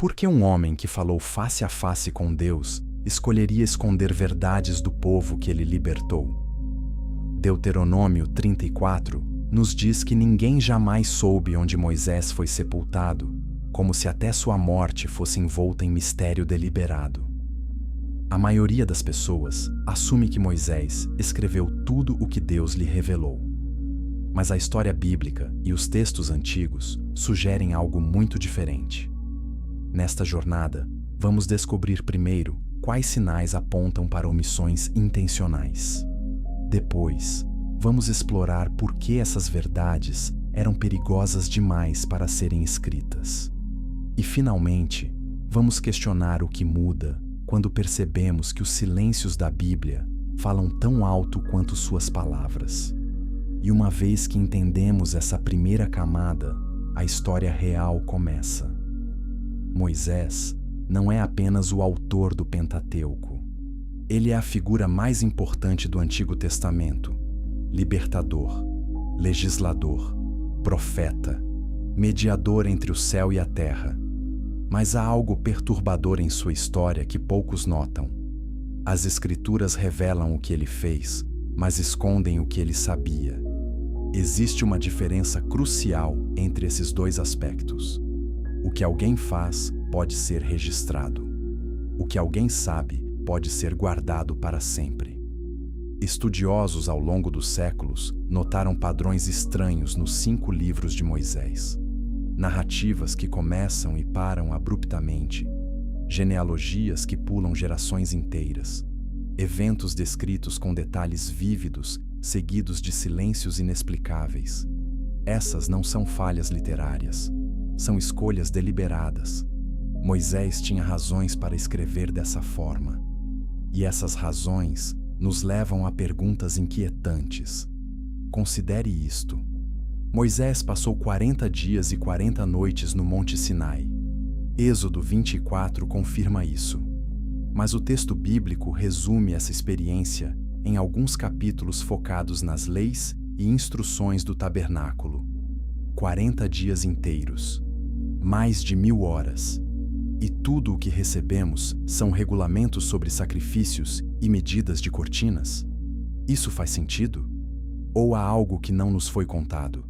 Por que um homem que falou face a face com Deus escolheria esconder verdades do povo que ele libertou? Deuteronômio 34 nos diz que ninguém jamais soube onde Moisés foi sepultado, como se até sua morte fosse envolta em mistério deliberado. A maioria das pessoas assume que Moisés escreveu tudo o que Deus lhe revelou. Mas a história bíblica e os textos antigos sugerem algo muito diferente. Nesta jornada, vamos descobrir primeiro quais sinais apontam para omissões intencionais. Depois, vamos explorar por que essas verdades eram perigosas demais para serem escritas. E, finalmente, vamos questionar o que muda quando percebemos que os silêncios da Bíblia falam tão alto quanto suas palavras. E uma vez que entendemos essa primeira camada, a história real começa. Moisés não é apenas o autor do Pentateuco. Ele é a figura mais importante do Antigo Testamento: libertador, legislador, profeta, mediador entre o céu e a terra. Mas há algo perturbador em sua história que poucos notam. As Escrituras revelam o que ele fez, mas escondem o que ele sabia. Existe uma diferença crucial entre esses dois aspectos. O que alguém faz pode ser registrado. O que alguém sabe pode ser guardado para sempre. Estudiosos ao longo dos séculos notaram padrões estranhos nos 5 livros de Moisés. Narrativas que começam e param abruptamente, genealogias que pulam gerações inteiras, eventos descritos com detalhes vívidos, seguidos de silêncios inexplicáveis. Essas não são falhas literárias, são escolhas deliberadas. Moisés tinha razões para escrever dessa forma. E essas razões nos levam a perguntas inquietantes. Considere isto. Moisés passou 40 dias e 40 noites no Monte Sinai. Êxodo 24 confirma isso. Mas o texto bíblico resume essa experiência em alguns capítulos focados nas leis e instruções do tabernáculo. 40 dias inteiros, mais de 1000 horas. E tudo o que recebemos são regulamentos sobre sacrifícios e medidas de cortinas? Isso faz sentido? Ou há algo que não nos foi contado?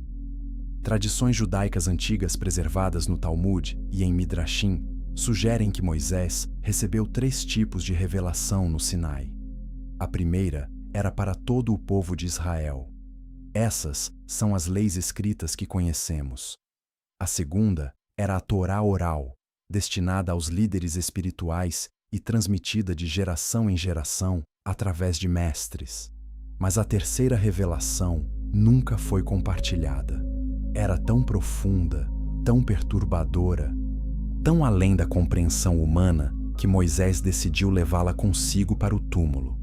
Tradições judaicas antigas preservadas no Talmud e em Midrashim sugerem que Moisés recebeu 3 tipos de revelação no Sinai. A primeira era para todo o povo de Israel. Essas são as leis escritas que conhecemos. A segunda era a Torá oral, destinada aos líderes espirituais e transmitida de geração em geração através de mestres. Mas a terceira revelação nunca foi compartilhada. Era tão profunda, tão perturbadora, tão além da compreensão humana que Moisés decidiu levá-la consigo para o túmulo.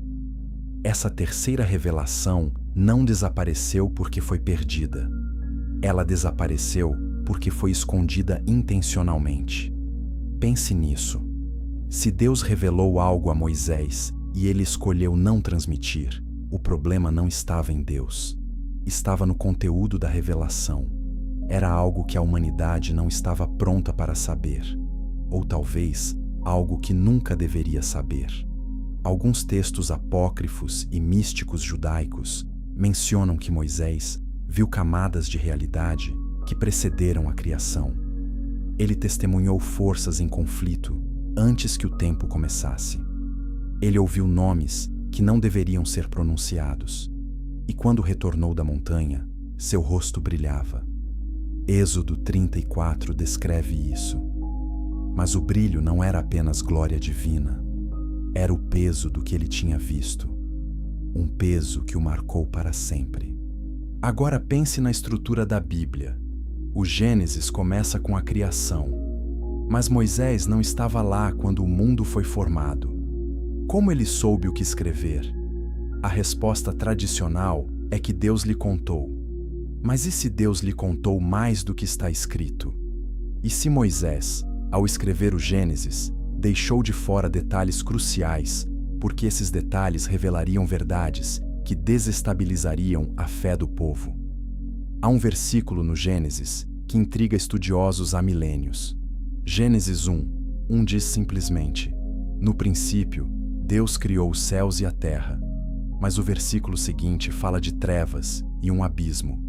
Essa terceira revelação não desapareceu porque foi perdida. Ela desapareceu porque foi escondida intencionalmente. Pense nisso. Se Deus revelou algo a Moisés e ele escolheu não transmitir, o problema não estava em Deus. Estava no conteúdo da revelação. Era algo que a humanidade não estava pronta para saber. Ou talvez, algo que nunca deveria saber. Alguns textos apócrifos e místicos judaicos mencionam que Moisés viu camadas de realidade que precederam a criação. Ele testemunhou forças em conflito antes que o tempo começasse. Ele ouviu nomes que não deveriam ser pronunciados. E quando retornou da montanha, seu rosto brilhava. Êxodo 34 descreve isso. Mas o brilho não era apenas glória divina. Era o peso do que ele tinha visto. Um peso que o marcou para sempre. Agora pense na estrutura da Bíblia. O Gênesis começa com a criação. Mas Moisés não estava lá quando o mundo foi formado. Como ele soube o que escrever? A resposta tradicional é que Deus lhe contou. Mas e se Deus lhe contou mais do que está escrito? E se Moisés, ao escrever o Gênesis, deixou de fora detalhes cruciais, porque esses detalhes revelariam verdades que desestabilizariam a fé do povo? Há um versículo no Gênesis que intriga estudiosos há milênios. Gênesis 1, Um diz simplesmente: no princípio, Deus criou os céus e a terra. Mas o versículo seguinte fala de trevas e um abismo,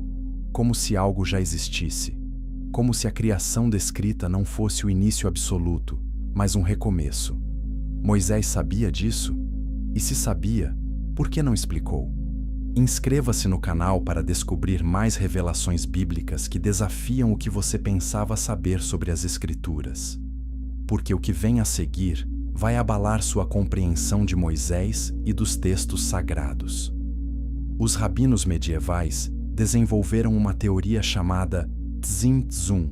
como se algo já existisse, como se a criação descrita não fosse o início absoluto, mas um recomeço. Moisés sabia disso? E se sabia, por que não explicou? Inscreva-se no canal para descobrir mais revelações bíblicas que desafiam o que você pensava saber sobre as Escrituras. Porque o que vem a seguir vai abalar sua compreensão de Moisés e dos textos sagrados. Os rabinos medievais desenvolveram uma teoria chamada Tzimtzum,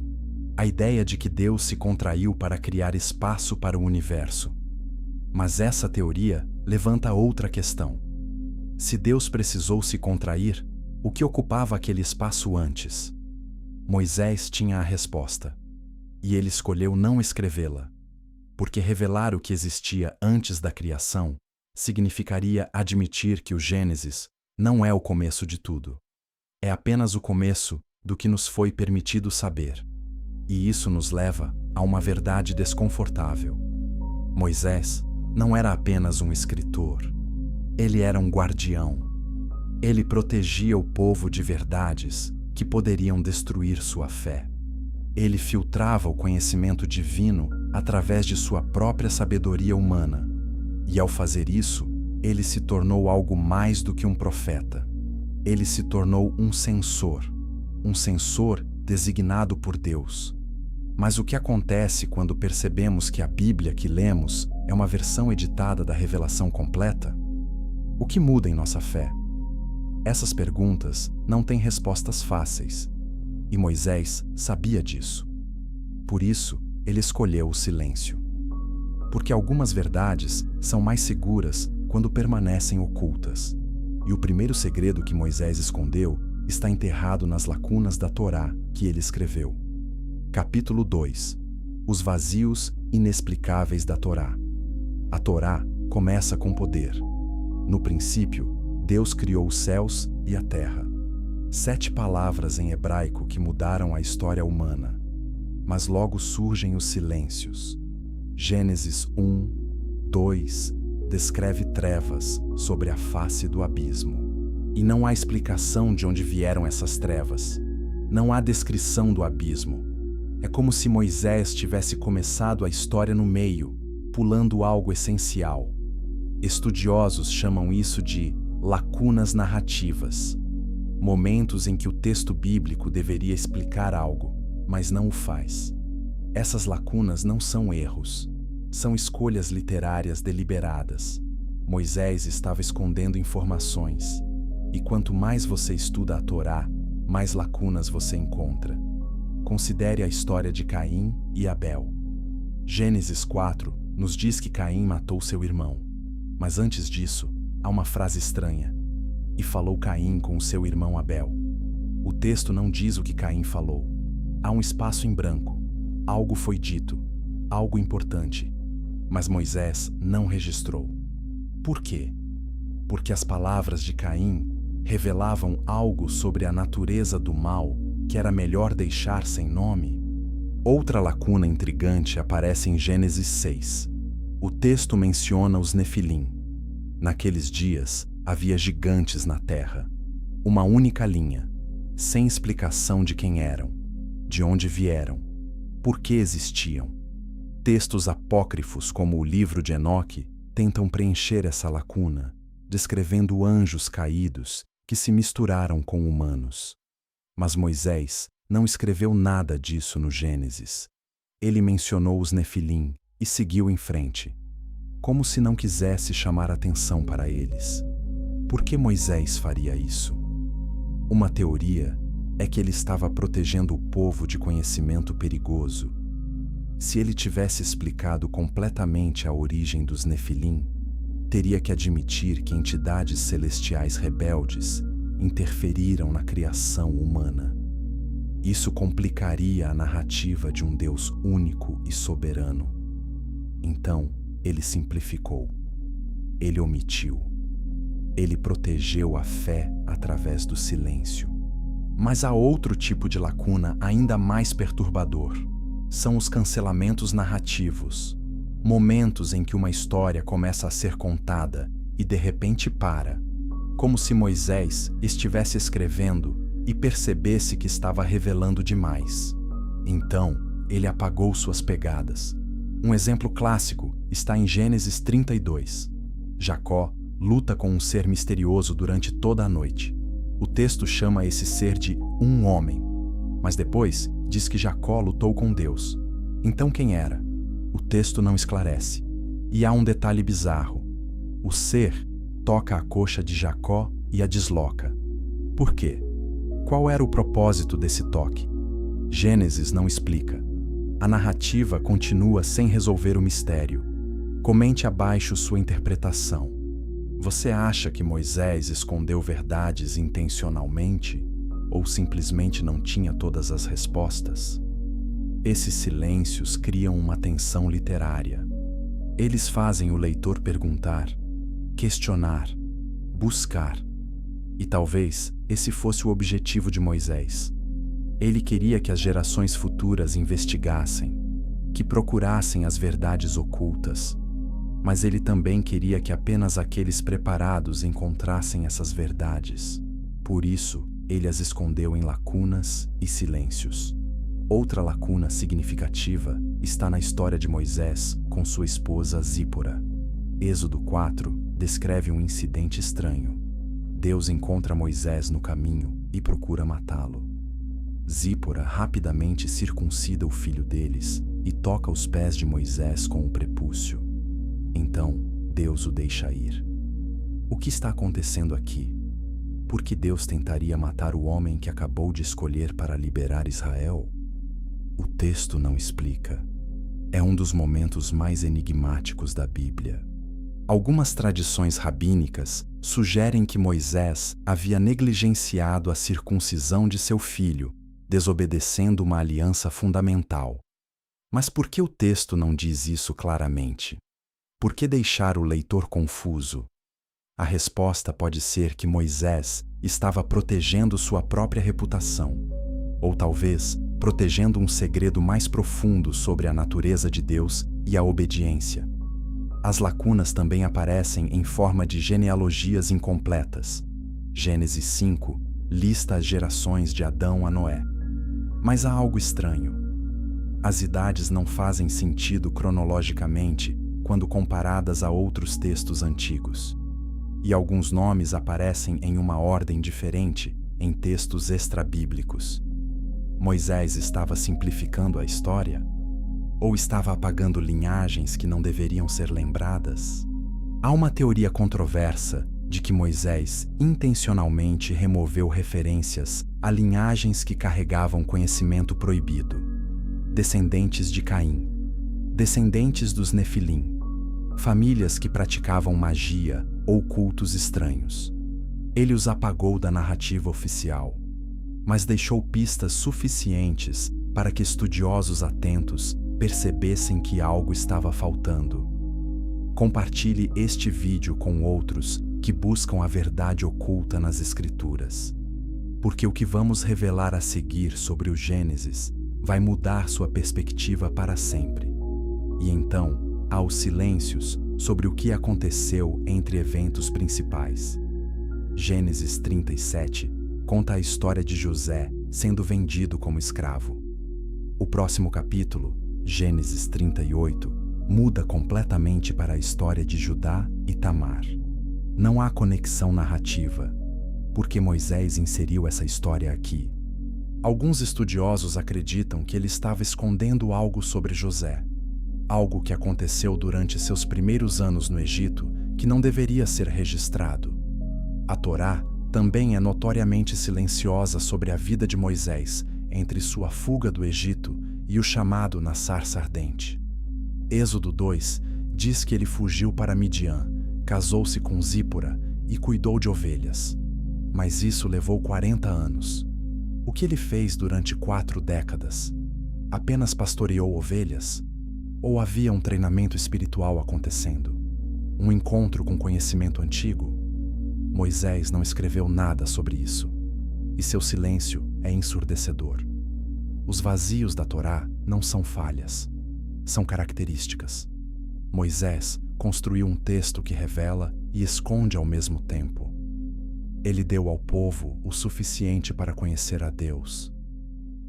a ideia de que Deus se contraiu para criar espaço para o universo. Mas essa teoria levanta outra questão. Se Deus precisou se contrair, o que ocupava aquele espaço antes? Moisés tinha a resposta, e ele escolheu não escrevê-la, porque revelar o que existia antes da criação significaria admitir que o Gênesis não é o começo de tudo. É apenas o começo do que nos foi permitido saber. E isso nos leva a uma verdade desconfortável. Moisés não era apenas um escritor. Ele era um guardião. Ele protegia o povo de verdades que poderiam destruir sua fé. Ele filtrava o conhecimento divino através de sua própria sabedoria humana. E ao fazer isso, ele se tornou algo mais do que um profeta. Ele se tornou um censor designado por Deus. Mas o que acontece quando percebemos que a Bíblia que lemos é uma versão editada da revelação completa? O que muda em nossa fé? Essas perguntas não têm respostas fáceis, e Moisés sabia disso. Por isso, ele escolheu o silêncio. Porque algumas verdades são mais seguras quando permanecem ocultas. E o primeiro segredo que Moisés escondeu está enterrado nas lacunas da Torá que ele escreveu. Capítulo 2. Os vazios inexplicáveis da Torá. A Torá começa com poder. No princípio, Deus criou os céus e a terra. 7 palavras em hebraico que mudaram a história humana. Mas logo surgem os silêncios. Gênesis 1, 2 descreve trevas sobre a face do abismo. E não há explicação de onde vieram essas trevas. Não há descrição do abismo. É como se Moisés tivesse começado a história no meio, pulando algo essencial. Estudiosos chamam isso de lacunas narrativas. Momentos em que o texto bíblico deveria explicar algo, mas não o faz. Essas lacunas não são erros, são escolhas literárias deliberadas. Moisés estava escondendo informações, e quanto mais você estuda a Torá, mais lacunas você encontra. Considere a história de Caim e Abel. Gênesis 4 nos diz que Caim matou seu irmão. Mas antes disso, há uma frase estranha. E falou Caim com o seu irmão Abel. O texto não diz o que Caim falou. Há um espaço em branco. Algo foi dito, algo importante. Mas Moisés não registrou. Por quê? Porque as palavras de Caim revelavam algo sobre a natureza do mal que era melhor deixar sem nome. Outra lacuna intrigante aparece em Gênesis 6. O texto menciona os Nefilim. Naqueles dias, havia gigantes na terra. Uma única linha, sem explicação de quem eram, de onde vieram, por que existiam. Textos apócrifos como o livro de Enoque tentam preencher essa lacuna, descrevendo anjos caídos que se misturaram com humanos. Mas Moisés não escreveu nada disso no Gênesis. Ele mencionou os Nefilim e seguiu em frente, como se não quisesse chamar atenção para eles. Por que Moisés faria isso? Uma teoria é que ele estava protegendo o povo de conhecimento perigoso. Se ele tivesse explicado completamente a origem dos Nefilim, teria que admitir que entidades celestiais rebeldes interferiram na criação humana. Isso complicaria a narrativa de um Deus único e soberano. Então, ele simplificou. Ele omitiu. Ele protegeu a fé através do silêncio. Mas há outro tipo de lacuna ainda mais perturbador. São os cancelamentos narrativos. Momentos em que uma história começa a ser contada e de repente para, como se Moisés estivesse escrevendo e percebesse que estava revelando demais. Então, ele apagou suas pegadas. Um exemplo clássico está em Gênesis 32. Jacó luta com um ser misterioso durante toda a noite. O texto chama esse ser de um homem, mas depois diz que Jacó lutou com Deus. Então quem era? O texto não esclarece. E há um detalhe bizarro. O ser toca a coxa de Jacó e a desloca. Por quê? Qual era o propósito desse toque? Gênesis não explica. A narrativa continua sem resolver o mistério. Comente abaixo sua interpretação. Você acha que Moisés escondeu verdades intencionalmente ou simplesmente não tinha todas as respostas? Esses silêncios criam uma tensão literária. Eles fazem o leitor perguntar, questionar, buscar. E talvez esse fosse o objetivo de Moisés. Ele queria que as gerações futuras investigassem, que procurassem as verdades ocultas. Mas ele também queria que apenas aqueles preparados encontrassem essas verdades. Por isso, ele as escondeu em lacunas e silêncios. Outra lacuna significativa está na história de Moisés com sua esposa Zípora. Êxodo 4 descreve um incidente estranho. Deus encontra Moisés no caminho e procura matá-lo. Zípora rapidamente circuncida o filho deles e toca os pés de Moisés com o prepúcio. Então, Deus o deixa ir. O que está acontecendo aqui? Por que Deus tentaria matar o homem que acabou de escolher para liberar Israel? O texto não explica. É um dos momentos mais enigmáticos da Bíblia. Algumas tradições rabínicas sugerem que Moisés havia negligenciado a circuncisão de seu filho, desobedecendo uma aliança fundamental. Mas por que o texto não diz isso claramente? Por que deixar o leitor confuso? A resposta pode ser que Moisés estava protegendo sua própria reputação, ou talvez protegendo um segredo mais profundo sobre a natureza de Deus e a obediência. As lacunas também aparecem em forma de genealogias incompletas. Gênesis 5 lista as gerações de Adão a Noé. Mas há algo estranho. As idades não fazem sentido cronologicamente quando comparadas a outros textos antigos. E alguns nomes aparecem em uma ordem diferente em textos extrabíblicos. Moisés estava simplificando a história? Ou estava apagando linhagens que não deveriam ser lembradas? Há uma teoria controversa de que Moisés intencionalmente removeu referências a linhagens que carregavam conhecimento proibido. Descendentes de Caim, descendentes dos Nefilim, famílias que praticavam magia ou cultos estranhos. Ele os apagou da narrativa oficial, mas deixou pistas suficientes para que estudiosos atentos percebessem que algo estava faltando. Compartilhe este vídeo com outros que buscam a verdade oculta nas Escrituras, porque o que vamos revelar a seguir sobre o Gênesis vai mudar sua perspectiva para sempre. E então, há os silêncios sobre o que aconteceu entre eventos principais. Gênesis 37 conta a história de José sendo vendido como escravo. O próximo capítulo, Gênesis 38, muda completamente para a história de Judá e Tamar. Não há conexão narrativa, porque Moisés inseriu essa história aqui. Alguns estudiosos acreditam que ele estava escondendo algo sobre José, algo que aconteceu durante seus primeiros anos no Egito que não deveria ser registrado. A Torá também é notoriamente silenciosa sobre a vida de Moisés entre sua fuga do Egito e o chamado na sarça ardente. Êxodo 2 diz que ele fugiu para Midian, casou-se com Zípora e cuidou de ovelhas. Mas isso levou 40 anos. O que ele fez durante 4 décadas? Apenas pastoreou ovelhas? Ou havia um treinamento espiritual acontecendo? Um encontro com conhecimento antigo? Moisés não escreveu nada sobre isso, e seu silêncio é ensurdecedor. Os vazios da Torá não são falhas, são características. Moisés construiu um texto que revela e esconde ao mesmo tempo. Ele deu ao povo o suficiente para conhecer a Deus,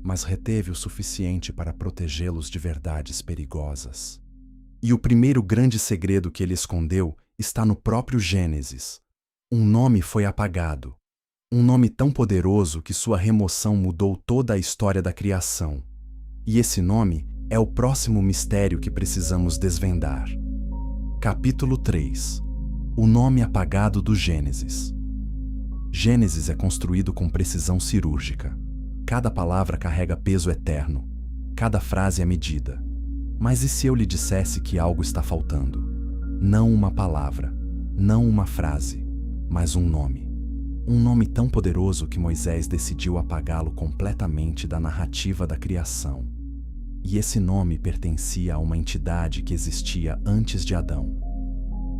mas reteve o suficiente para protegê-los de verdades perigosas. E o primeiro grande segredo que ele escondeu está no próprio Gênesis. Um nome foi apagado. Um nome tão poderoso que sua remoção mudou toda a história da criação. E esse nome é o próximo mistério que precisamos desvendar. Capítulo 3. O nome apagado do Gênesis. Gênesis é construído com precisão cirúrgica. Cada palavra carrega peso eterno. Cada frase é medida. Mas e se eu lhe dissesse que algo está faltando? Não uma palavra, não uma frase, mas um nome. Um nome tão poderoso que Moisés decidiu apagá-lo completamente da narrativa da criação. E esse nome pertencia a uma entidade que existia antes de Adão.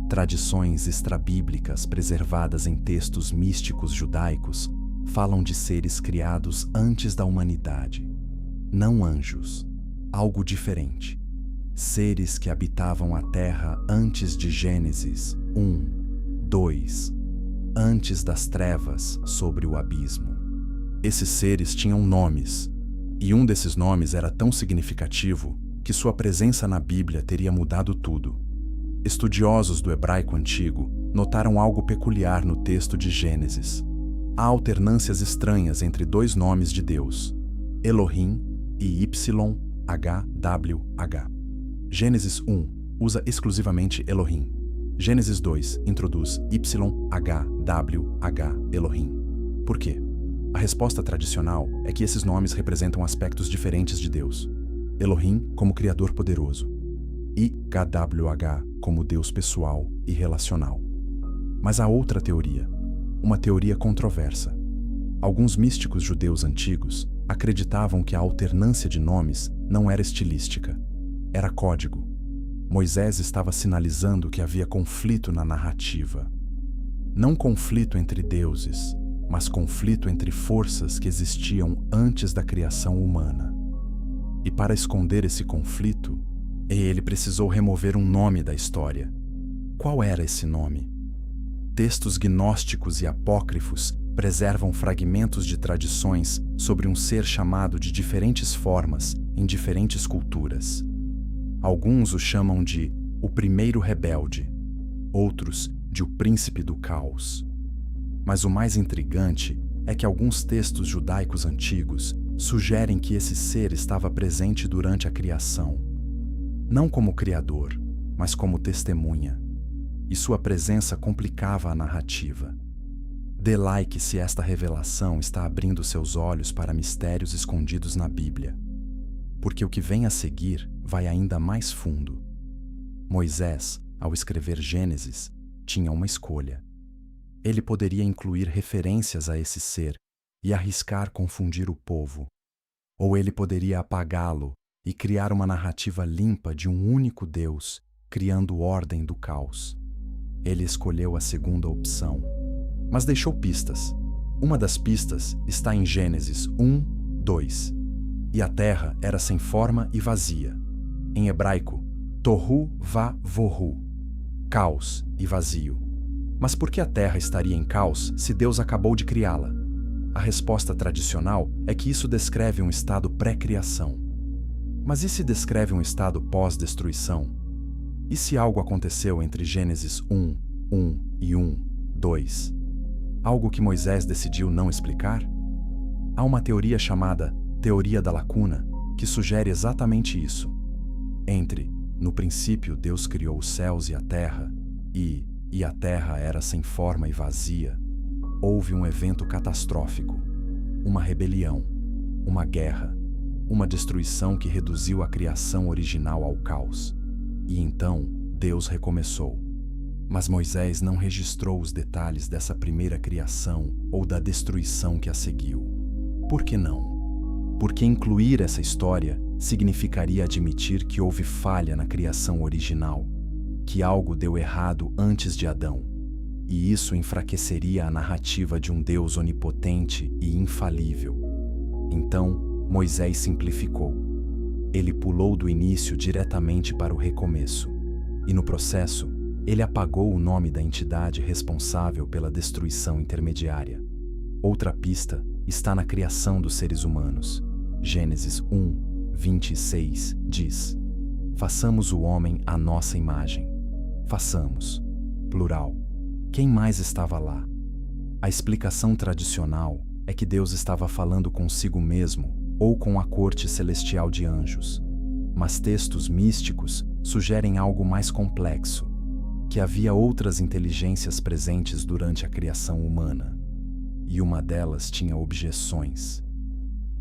Tradições extrabíblicas preservadas em textos místicos judaicos falam de seres criados antes da humanidade. Não anjos, algo diferente. Seres que habitavam a terra antes de Gênesis 1, 2, antes das trevas sobre o abismo. Esses seres tinham nomes, e um desses nomes era tão significativo que sua presença na Bíblia teria mudado tudo. Estudiosos do hebraico antigo notaram algo peculiar no texto de Gênesis. Há alternâncias estranhas entre dois nomes de Deus, Elohim e YHWH. Gênesis 1 usa exclusivamente Elohim. Gênesis 2 introduz YHWH Elohim. Por quê? A resposta tradicional é que esses nomes representam aspectos diferentes de Deus. Elohim como Criador poderoso, e YHWH como Deus pessoal e relacional. Mas há outra teoria, uma teoria controversa. Alguns místicos judeus antigos acreditavam que a alternância de nomes não era estilística, era código. Moisés estava sinalizando que havia conflito na narrativa. Não conflito entre deuses, mas conflito entre forças que existiam antes da criação humana. E para esconder esse conflito, ele precisou remover um nome da história. Qual era esse nome? Textos gnósticos e apócrifos preservam fragmentos de tradições sobre um ser chamado de diferentes formas em diferentes culturas. Alguns o chamam de o primeiro rebelde, outros de o príncipe do caos. Mas o mais intrigante é que alguns textos judaicos antigos sugerem que esse ser estava presente durante a criação, não como criador, mas como testemunha, e sua presença complicava a narrativa. Dê like se esta revelação está abrindo seus olhos para mistérios escondidos na Bíblia, porque o que vem a seguir vai ainda mais fundo. Moisés, ao escrever Gênesis, tinha uma escolha. Ele poderia incluir referências a esse ser e arriscar confundir o povo, ou ele poderia apagá-lo e criar uma narrativa limpa de um único Deus, criando ordem do caos. Ele escolheu a segunda opção, mas deixou pistas. Uma das pistas está em Gênesis 1, 2. E a terra era sem forma e vazia. Em hebraico, tohu va-vohu, caos e vazio. Mas por que a terra estaria em caos se Deus acabou de criá-la? A resposta tradicional é que isso descreve um estado pré-criação. Mas e se descreve um estado pós-destruição? E se algo aconteceu entre Gênesis 1, 1 e 1, 2? Algo que Moisés decidiu não explicar? Há uma teoria chamada Teoria da Lacuna, que sugere exatamente isso. Entre, no princípio Deus criou os céus e a terra, e a terra era sem forma e vazia, houve um evento catastrófico, uma rebelião, uma guerra, uma destruição que reduziu a criação original ao caos. E então Deus recomeçou. Mas Moisés não registrou os detalhes dessa primeira criação ou da destruição que a seguiu. Por que não? Porque incluir essa história significaria admitir que houve falha na criação original, que algo deu errado antes de Adão, e isso enfraqueceria a narrativa de um Deus onipotente e infalível. Então, Moisés simplificou. Ele pulou do início diretamente para o recomeço. e no processo, ele apagou o nome da entidade responsável pela destruição intermediária. Outra pista está na criação dos seres humanos. Gênesis 1, 26 diz: façamos o homem à nossa imagem. Façamos. Plural. Quem mais estava lá? A explicação tradicional é que Deus estava falando consigo mesmo ou com a corte celestial de anjos. Mas textos místicos sugerem algo mais complexo, que havia outras inteligências presentes durante a criação humana, e uma delas tinha objeções.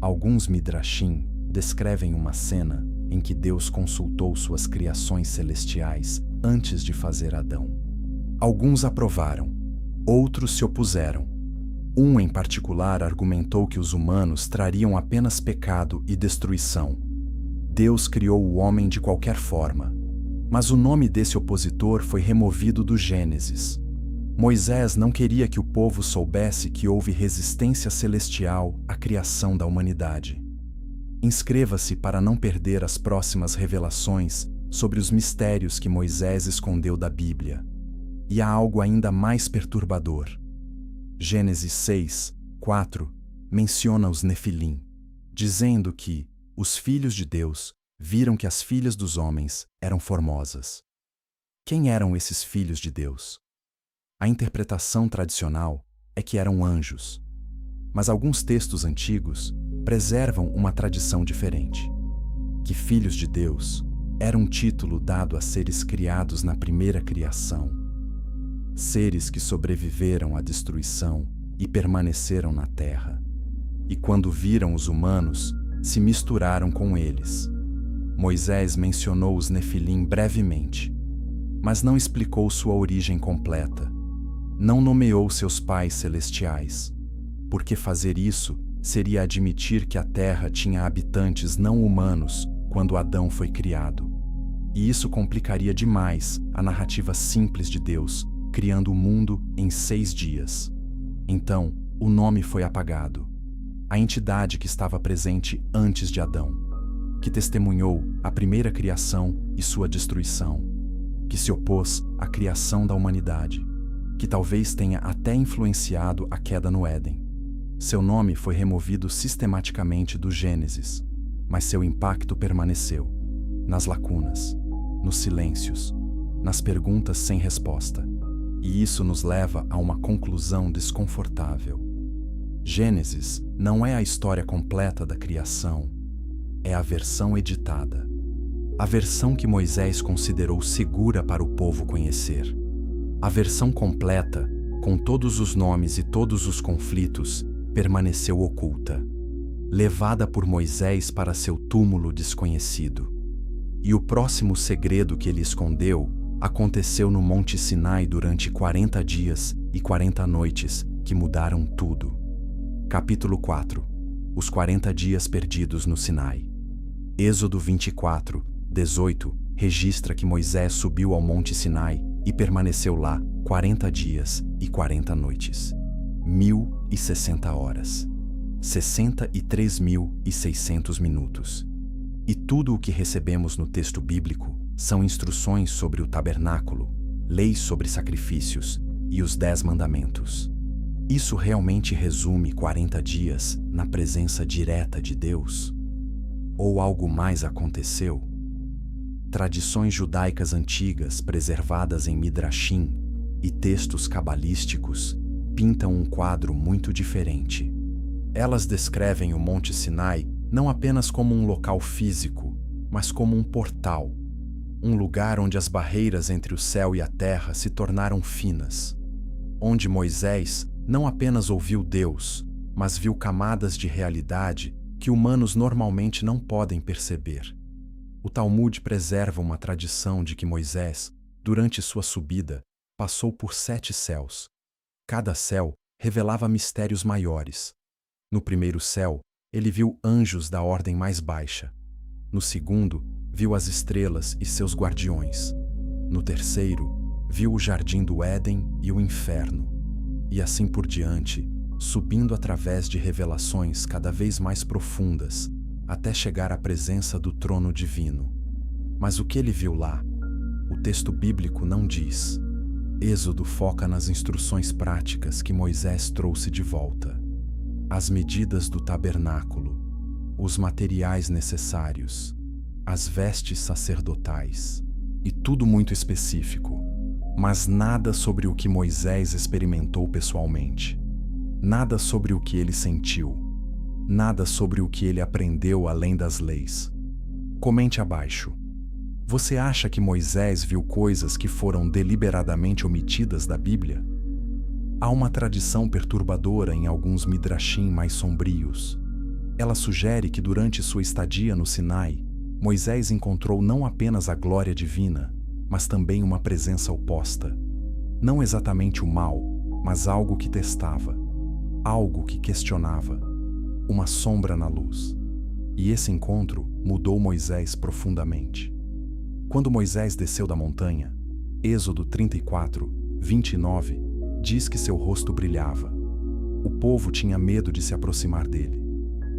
Alguns midrashim descrevem uma cena em que Deus consultou suas criações celestiais antes de fazer Adão. Alguns aprovaram, outros se opuseram. Um em particular argumentou que os humanos trariam apenas pecado e destruição. Deus criou o homem de qualquer forma, mas o nome desse opositor foi removido do Gênesis. Moisés não queria que o povo soubesse que houve resistência celestial à criação da humanidade. Inscreva-se para não perder as próximas revelações sobre os mistérios que Moisés escondeu da Bíblia. E há algo ainda mais perturbador. Gênesis 6, 4 menciona os Nefilim, dizendo que os filhos de Deus viram que as filhas dos homens eram formosas. Quem eram esses filhos de Deus? A interpretação tradicional é que eram anjos, mas alguns textos antigos preservam uma tradição diferente, que filhos de Deus era um título dado a seres criados na primeira criação, seres que sobreviveram à destruição e permaneceram na terra, e quando viram os humanos, se misturaram com eles. Moisés mencionou os Nefilim brevemente, mas não explicou sua origem completa. Não nomeou seus pais celestiais, porque fazer isso seria admitir que a terra tinha habitantes não humanos quando Adão foi criado. E isso complicaria demais a narrativa simples de Deus, criando o mundo em 6 dias. Então, o nome foi apagado. A entidade que estava presente antes de Adão, que testemunhou a primeira criação e sua destruição, que se opôs à criação da humanidade, que talvez tenha até influenciado a queda no Éden. Seu nome foi removido sistematicamente do Gênesis, mas seu impacto permaneceu, nas lacunas, nos silêncios, nas perguntas sem resposta. E isso nos leva a uma conclusão desconfortável. Gênesis não é a história completa da criação, é a versão editada. A versão que Moisés considerou segura para o povo conhecer. A versão completa, com todos os nomes e todos os conflitos, permaneceu oculta, levada por Moisés para seu túmulo desconhecido. E o próximo segredo que ele escondeu aconteceu no Monte Sinai durante 40 dias e 40 noites, que mudaram tudo. Capítulo 4. Os 40 dias perdidos no Sinai. Êxodo 24, 18 registra que Moisés subiu ao Monte Sinai e permaneceu lá 40 dias e 40 noites. 1060 horas. 63.600 minutos. E tudo o que recebemos no texto bíblico são instruções sobre o tabernáculo, leis sobre sacrifícios e os 10 mandamentos. Isso realmente resume 40 dias na presença direta de Deus? Ou algo mais aconteceu? Tradições judaicas antigas preservadas em midrashim e textos cabalísticos pintam um quadro muito diferente. Elas descrevem o Monte Sinai não apenas como um local físico, mas como um portal, um lugar onde as barreiras entre o céu e a terra se tornaram finas, onde Moisés não apenas ouviu Deus, mas viu camadas de realidade que humanos normalmente não podem perceber. O Talmud preserva uma tradição de que Moisés, durante sua subida, passou por 7 céus. Cada céu revelava mistérios maiores. No primeiro céu, ele viu anjos da ordem mais baixa. No segundo, viu as estrelas e seus guardiões. No terceiro, viu o jardim do Éden e o inferno. E assim por diante, subindo através de revelações cada vez mais profundas, até chegar à presença do trono divino. Mas o que ele viu lá? O texto bíblico não diz. Êxodo foca nas instruções práticas que Moisés trouxe de volta. As medidas do tabernáculo, os materiais necessários, as vestes sacerdotais, e tudo muito específico, mas nada sobre o que Moisés experimentou pessoalmente, nada sobre o que ele sentiu, nada sobre o que ele aprendeu além das leis. Comente abaixo. Você acha que Moisés viu coisas que foram deliberadamente omitidas da Bíblia? Há uma tradição perturbadora em alguns midrashim mais sombrios. Ela sugere que durante sua estadia no Sinai, Moisés encontrou não apenas a glória divina, mas também uma presença oposta. Não exatamente o mal, mas algo que testava, algo que questionava, uma sombra na luz. E esse encontro mudou Moisés profundamente. Quando Moisés desceu da montanha, Êxodo 34, 29, diz que seu rosto brilhava. O povo tinha medo de se aproximar dele.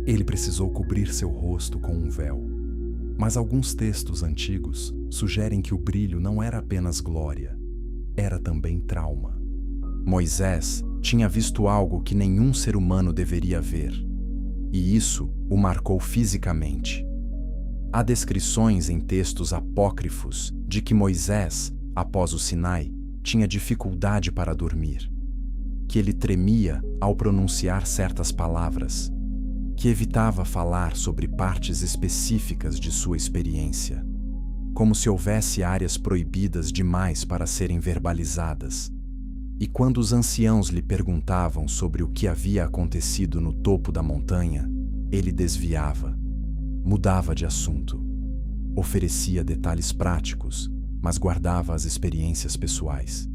Ele precisou cobrir seu rosto com um véu. Mas alguns textos antigos sugerem que o brilho não era apenas glória, era também trauma. Moisés tinha visto algo que nenhum ser humano deveria ver, e isso o marcou fisicamente. Há descrições em textos apócrifos de que Moisés, após o Sinai, tinha dificuldade para dormir, que ele tremia ao pronunciar certas palavras, que evitava falar sobre partes específicas de sua experiência, como se houvesse áreas proibidas demais para serem verbalizadas. E quando os anciãos lhe perguntavam sobre o que havia acontecido no topo da montanha, ele desviava, mudava de assunto, oferecia detalhes práticos, mas guardava as experiências pessoais.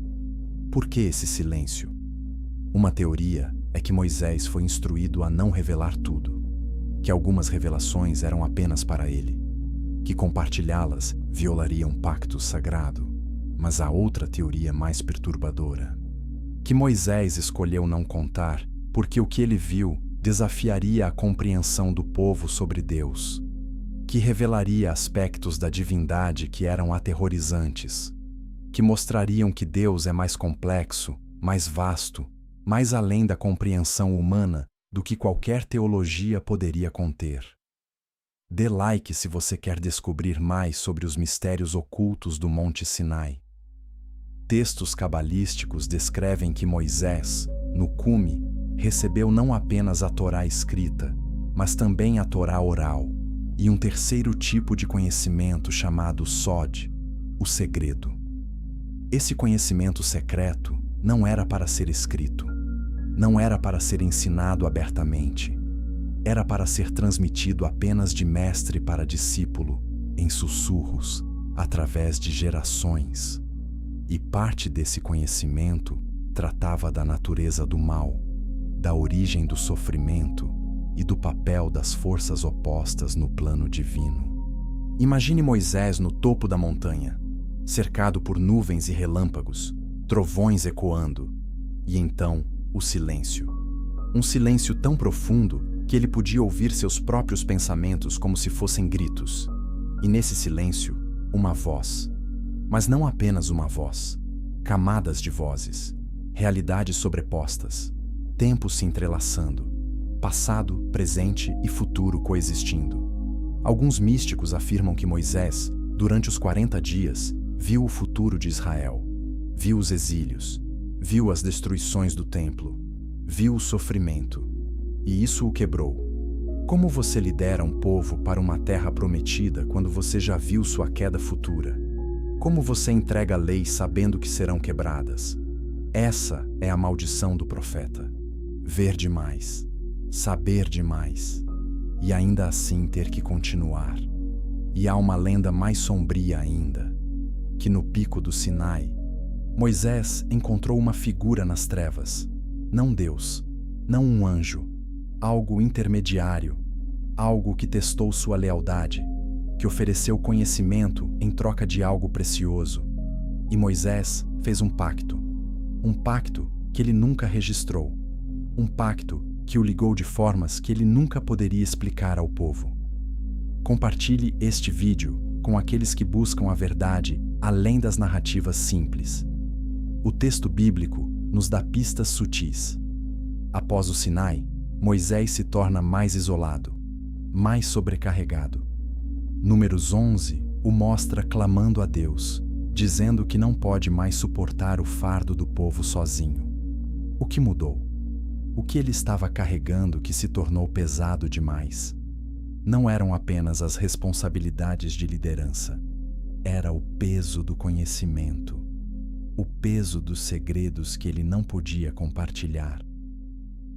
Por que esse silêncio? Uma teoria é que Moisés foi instruído a não revelar tudo, que algumas revelações eram apenas para ele, que compartilhá-las violaria um pacto sagrado. Mas há outra teoria mais perturbadora, que Moisés escolheu não contar porque o que ele viu desafiaria a compreensão do povo sobre Deus, que revelaria aspectos da divindade que eram aterrorizantes, que mostrariam que Deus é mais complexo, mais vasto, mais além da compreensão humana do que qualquer teologia poderia conter. Dê like se você quer descobrir mais sobre os mistérios ocultos do Monte Sinai. Textos cabalísticos descrevem que Moisés, no cume, recebeu não apenas a Torá escrita, mas também a Torá oral, e um terceiro tipo de conhecimento chamado Sod, o segredo. Esse conhecimento secreto não era para ser escrito, não era para ser ensinado abertamente, era para ser transmitido apenas de mestre para discípulo, em sussurros, através de gerações. E parte desse conhecimento tratava da natureza do mal, da origem do sofrimento e do papel das forças opostas no plano divino. Imagine Moisés no topo da montanha, cercado por nuvens e relâmpagos, trovões ecoando, e então o silêncio. Um silêncio tão profundo que ele podia ouvir seus próprios pensamentos como se fossem gritos. E nesse silêncio, uma voz. Mas não apenas uma voz, camadas de vozes, realidades sobrepostas, tempos se entrelaçando, passado, presente e futuro coexistindo. Alguns místicos afirmam que Moisés, durante os 40 dias, viu o futuro de Israel, viu os exílios, viu as destruições do templo, viu o sofrimento, e isso o quebrou. Como você lidera um povo para uma terra prometida quando você já viu sua queda futura? Como você entrega leis sabendo que serão quebradas? Essa é a maldição do profeta. Ver demais, saber demais, e ainda assim ter que continuar. E há uma lenda mais sombria ainda, que no pico do Sinai, Moisés encontrou uma figura nas trevas, não Deus, não um anjo, algo intermediário, algo que testou sua lealdade, que ofereceu conhecimento em troca de algo precioso. E Moisés fez um pacto que ele nunca registrou, um pacto que o ligou de formas que ele nunca poderia explicar ao povo. Compartilhe este vídeo com aqueles que buscam a verdade além das narrativas simples. O texto bíblico nos dá pistas sutis. Após o Sinai, Moisés se torna mais isolado, mais sobrecarregado. Números 11 o mostra clamando a Deus, dizendo que não pode mais suportar o fardo do povo sozinho. O que mudou? O que ele estava carregando que se tornou pesado demais? Não eram apenas as responsabilidades de liderança. Era o peso do conhecimento, o peso dos segredos que ele não podia compartilhar.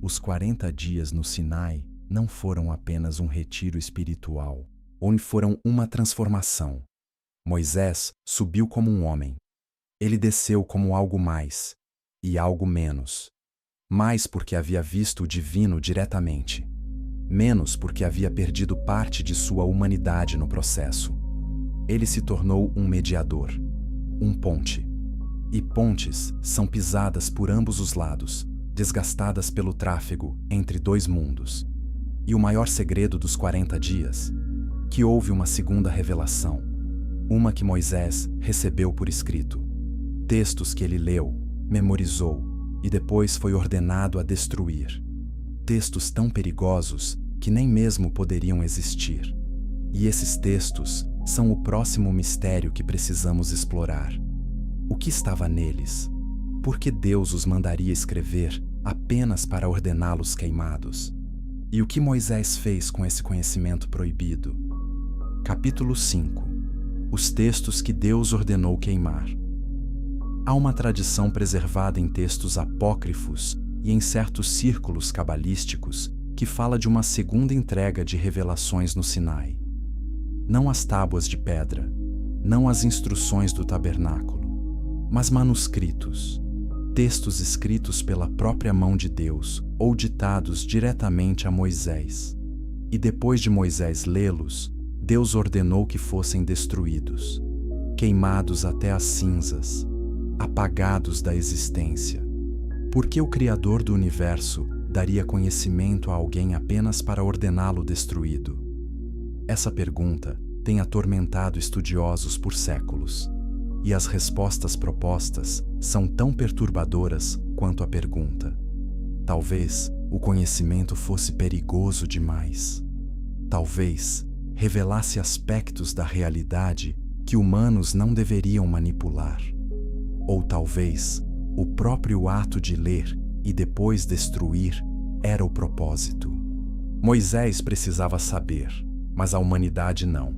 Os 40 dias no Sinai não foram apenas um retiro espiritual, onde foram uma transformação. Moisés subiu como um homem. Ele desceu como algo mais e algo menos. Mais porque havia visto o divino diretamente. Menos porque havia perdido parte de sua humanidade no processo. Ele se tornou um mediador, um ponte. E pontes são pisadas por ambos os lados, desgastadas pelo tráfego entre dois mundos. E o maior segredo dos 40 dias? Que houve uma segunda revelação, uma que Moisés recebeu por escrito. Textos que ele leu, memorizou e depois foi ordenado a destruir. Textos tão perigosos que nem mesmo poderiam existir. E esses textos são o próximo mistério que precisamos explorar. O que estava neles? Por que Deus os mandaria escrever apenas para ordená-los queimados? E o que Moisés fez com esse conhecimento proibido? Capítulo 5. Os textos que Deus ordenou queimar. Há uma tradição preservada em textos apócrifos e em certos círculos cabalísticos que fala de uma segunda entrega de revelações no Sinai. Não as tábuas de pedra, não as instruções do tabernáculo, mas manuscritos, textos escritos pela própria mão de Deus ou ditados diretamente a Moisés. E depois de Moisés lê-los, Deus ordenou que fossem destruídos, queimados até as cinzas, apagados da existência. Por que o Criador do universo daria conhecimento a alguém apenas para ordená-lo destruído? Essa pergunta tem atormentado estudiosos por séculos, e as respostas propostas são tão perturbadoras quanto a pergunta. Talvez o conhecimento fosse perigoso demais. Talvez revelasse aspectos da realidade que humanos não deveriam manipular. Ou talvez o próprio ato de ler e depois destruir era o propósito. Moisés precisava saber, mas a humanidade não.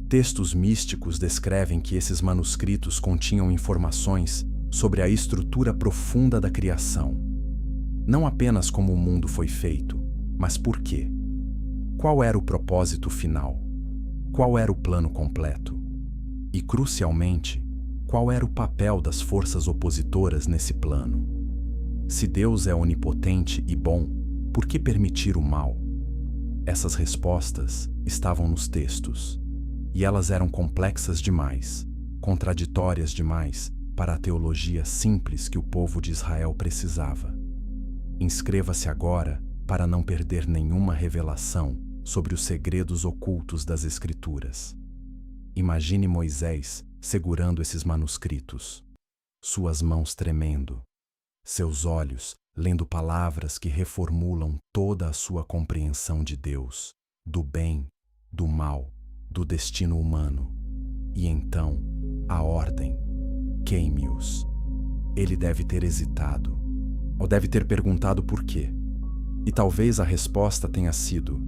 Textos místicos descrevem que esses manuscritos continham informações sobre a estrutura profunda da criação. Não apenas como o mundo foi feito, mas por quê. Qual era o propósito final? Qual era o plano completo? E, crucialmente, qual era o papel das forças opositoras nesse plano? Se Deus é onipotente e bom, por que permitir o mal? Essas respostas estavam nos textos, e elas eram complexas demais, contraditórias demais para a teologia simples que o povo de Israel precisava. Inscreva-se agora para não perder nenhuma revelação sobre os segredos ocultos das Escrituras. Imagine Moisés segurando esses manuscritos, suas mãos tremendo, seus olhos lendo palavras que reformulam toda a sua compreensão de Deus, do bem, do mal, do destino humano. E então, a ordem: queime-os. Ele deve ter hesitado, ou deve ter perguntado por quê. E talvez a resposta tenha sido: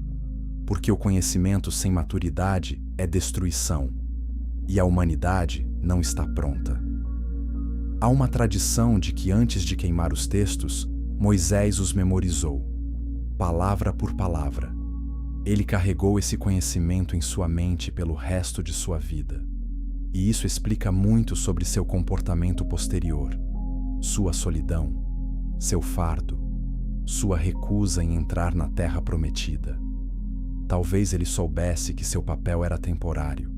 porque o conhecimento sem maturidade é destruição, e a humanidade não está pronta. Há uma tradição de que antes de queimar os textos, Moisés os memorizou, palavra por palavra. Ele carregou esse conhecimento em sua mente pelo resto de sua vida. E isso explica muito sobre seu comportamento posterior, sua solidão, seu fardo, sua recusa em entrar na terra prometida. Talvez ele soubesse que seu papel era temporário,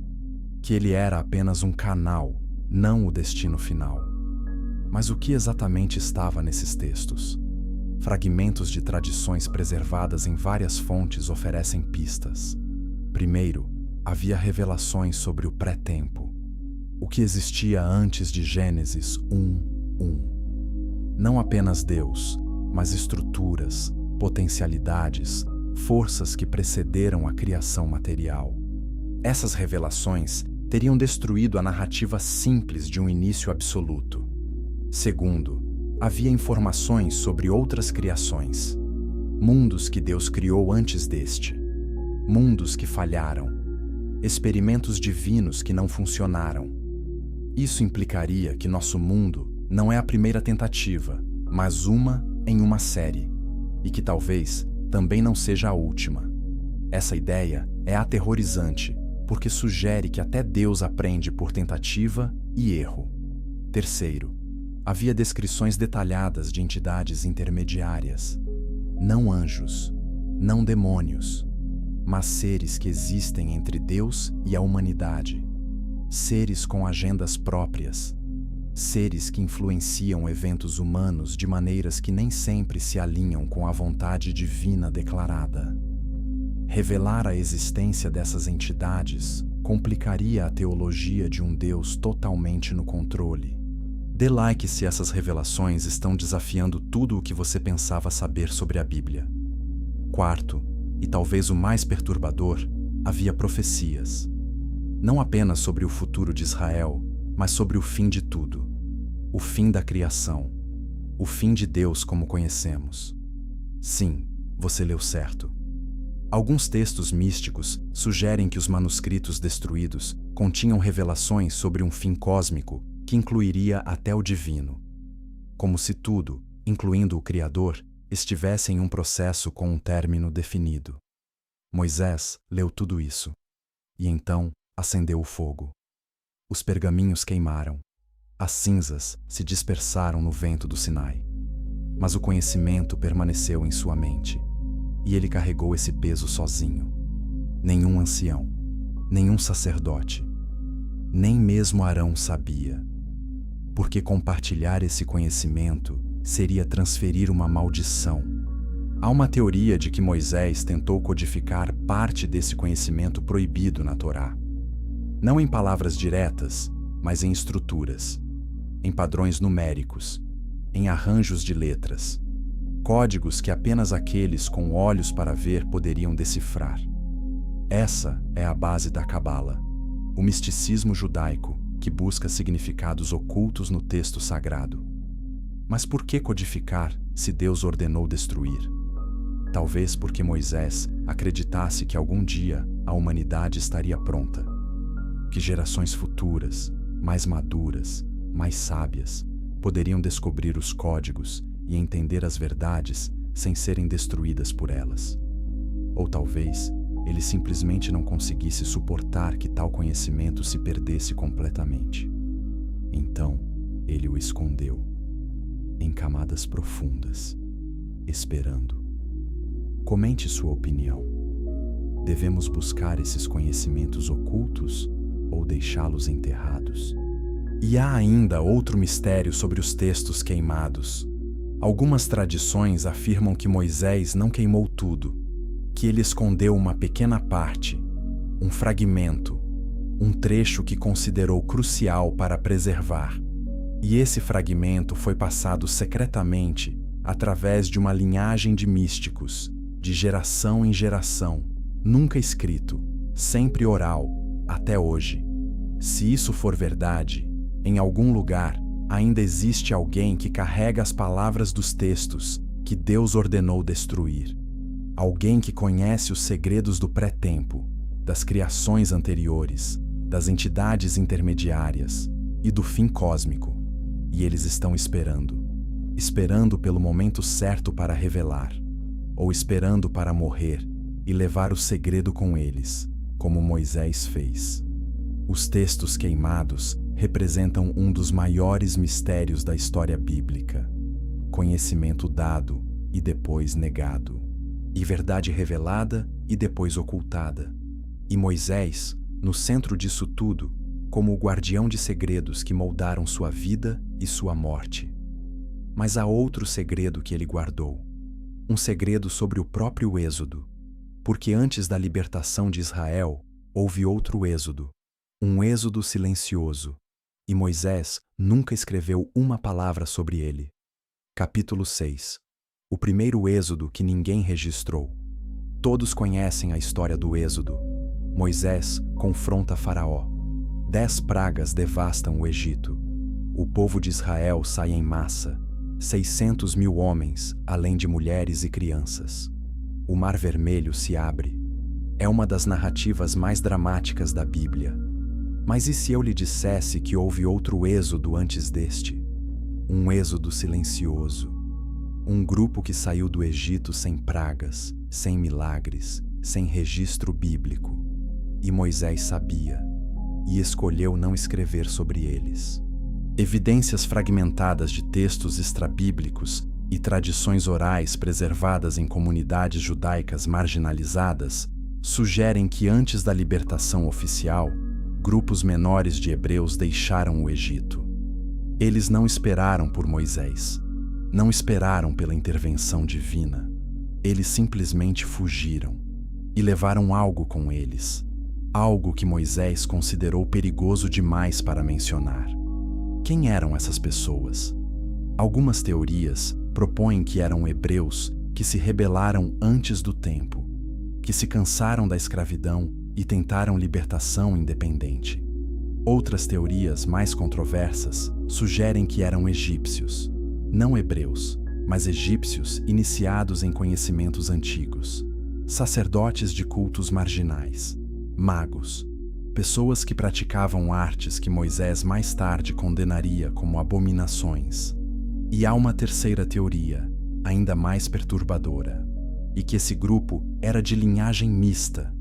que ele era apenas um canal, não o destino final. Mas o que exatamente estava nesses textos? Fragmentos de tradições preservadas em várias fontes oferecem pistas. Primeiro, havia revelações sobre o pré-tempo, o que existia antes de Gênesis 1:1. Não apenas Deus, mas estruturas, potencialidades, forças que precederam a criação material. Essas revelações teriam destruído a narrativa simples de um início absoluto. Segundo, havia informações sobre outras criações. Mundos que Deus criou antes deste. Mundos que falharam. Experimentos divinos que não funcionaram. Isso implicaria que nosso mundo não é a primeira tentativa, mas uma em uma série, e que talvez também não seja a última. Essa ideia é aterrorizante, porque sugere que até Deus aprende por tentativa e erro. Terceiro, havia descrições detalhadas de entidades intermediárias. Não anjos, não demônios, mas seres que existem entre Deus e a humanidade. Seres com agendas próprias. Seres que influenciam eventos humanos de maneiras que nem sempre se alinham com a vontade divina declarada. Revelar a existência dessas entidades complicaria a teologia de um Deus totalmente no controle. Dê like se essas revelações estão desafiando tudo o que você pensava saber sobre a Bíblia. Quarto, e talvez o mais perturbador, havia profecias. Não apenas sobre o futuro de Israel, mas sobre o fim de tudo. O fim da criação. O fim de Deus como conhecemos. Sim, você leu certo. Alguns textos místicos sugerem que os manuscritos destruídos continham revelações sobre um fim cósmico que incluiria até o divino. Como se tudo, incluindo o Criador, estivesse em um processo com um término definido. Moisés leu tudo isso. E então acendeu o fogo. Os pergaminhos queimaram. As cinzas se dispersaram no vento do Sinai. Mas o conhecimento permaneceu em sua mente. E ele carregou esse peso sozinho. Nenhum ancião, nenhum sacerdote, nem mesmo Arão sabia. Porque compartilhar esse conhecimento seria transferir uma maldição. Há uma teoria de que Moisés tentou codificar parte desse conhecimento proibido na Torá. Não em palavras diretas, mas em estruturas, em padrões numéricos, em arranjos de letras, códigos que apenas aqueles com olhos para ver poderiam decifrar. Essa é a base da Cabala, o misticismo judaico que busca significados ocultos no texto sagrado. Mas por que codificar se Deus ordenou destruir? Talvez porque Moisés acreditasse que algum dia a humanidade estaria pronta, que gerações futuras, mais maduras, mais sábias, poderiam descobrir os códigos e entender as verdades sem serem destruídas por elas. Ou talvez ele simplesmente não conseguisse suportar que tal conhecimento se perdesse completamente. Então, ele o escondeu, em camadas profundas, esperando. Comente sua opinião. Devemos buscar esses conhecimentos ocultos ou deixá-los enterrados? E há ainda outro mistério sobre os textos queimados. Algumas tradições afirmam que Moisés não queimou tudo, que ele escondeu uma pequena parte, um fragmento, um trecho que considerou crucial para preservar. E esse fragmento foi passado secretamente através de uma linhagem de místicos, de geração em geração, nunca escrito, sempre oral, até hoje. Se isso for verdade, em algum lugar ainda existe alguém que carrega as palavras dos textos que Deus ordenou destruir. Alguém que conhece os segredos do pré-tempo, das criações anteriores, das entidades intermediárias e do fim cósmico. E eles estão esperando pelo momento certo para revelar, ou esperando para morrer e levar o segredo com eles, como Moisés fez. Os textos queimados representam um dos maiores mistérios da história bíblica. Conhecimento dado e depois negado. E verdade revelada e depois ocultada. E Moisés, no centro disso tudo, como o guardião de segredos que moldaram sua vida e sua morte. Mas há outro segredo que ele guardou. Um segredo sobre o próprio Êxodo. Porque antes da libertação de Israel, houve outro Êxodo. Um Êxodo silencioso, e Moisés nunca escreveu uma palavra sobre ele. Capítulo 6. O primeiro êxodo que ninguém registrou. Todos conhecem a história do êxodo. Moisés confronta Faraó. 10 pragas devastam o Egito. O povo de Israel sai em massa, 600.000 homens, além de mulheres e crianças. O Mar Vermelho se abre. É uma das narrativas mais dramáticas da Bíblia. Mas e se eu lhe dissesse que houve outro êxodo antes deste? Um êxodo silencioso. Um grupo que saiu do Egito sem pragas, sem milagres, sem registro bíblico. E Moisés sabia, e escolheu não escrever sobre eles. Evidências fragmentadas de textos extrabíblicos e tradições orais preservadas em comunidades judaicas marginalizadas sugerem que antes da libertação oficial, grupos menores de hebreus deixaram o Egito. Eles não esperaram por Moisés, não esperaram pela intervenção divina. Eles simplesmente fugiram e levaram algo com eles, algo que Moisés considerou perigoso demais para mencionar. Quem eram essas pessoas? Algumas teorias propõem que eram hebreus que se rebelaram antes do tempo, que se cansaram da escravidão e tentaram libertação independente. Outras teorias mais controversas sugerem que eram egípcios, não hebreus, mas egípcios iniciados em conhecimentos antigos, sacerdotes de cultos marginais, magos, pessoas que praticavam artes que Moisés mais tarde condenaria como abominações. E há uma terceira teoria, ainda mais perturbadora, e que esse grupo era de linhagem mista,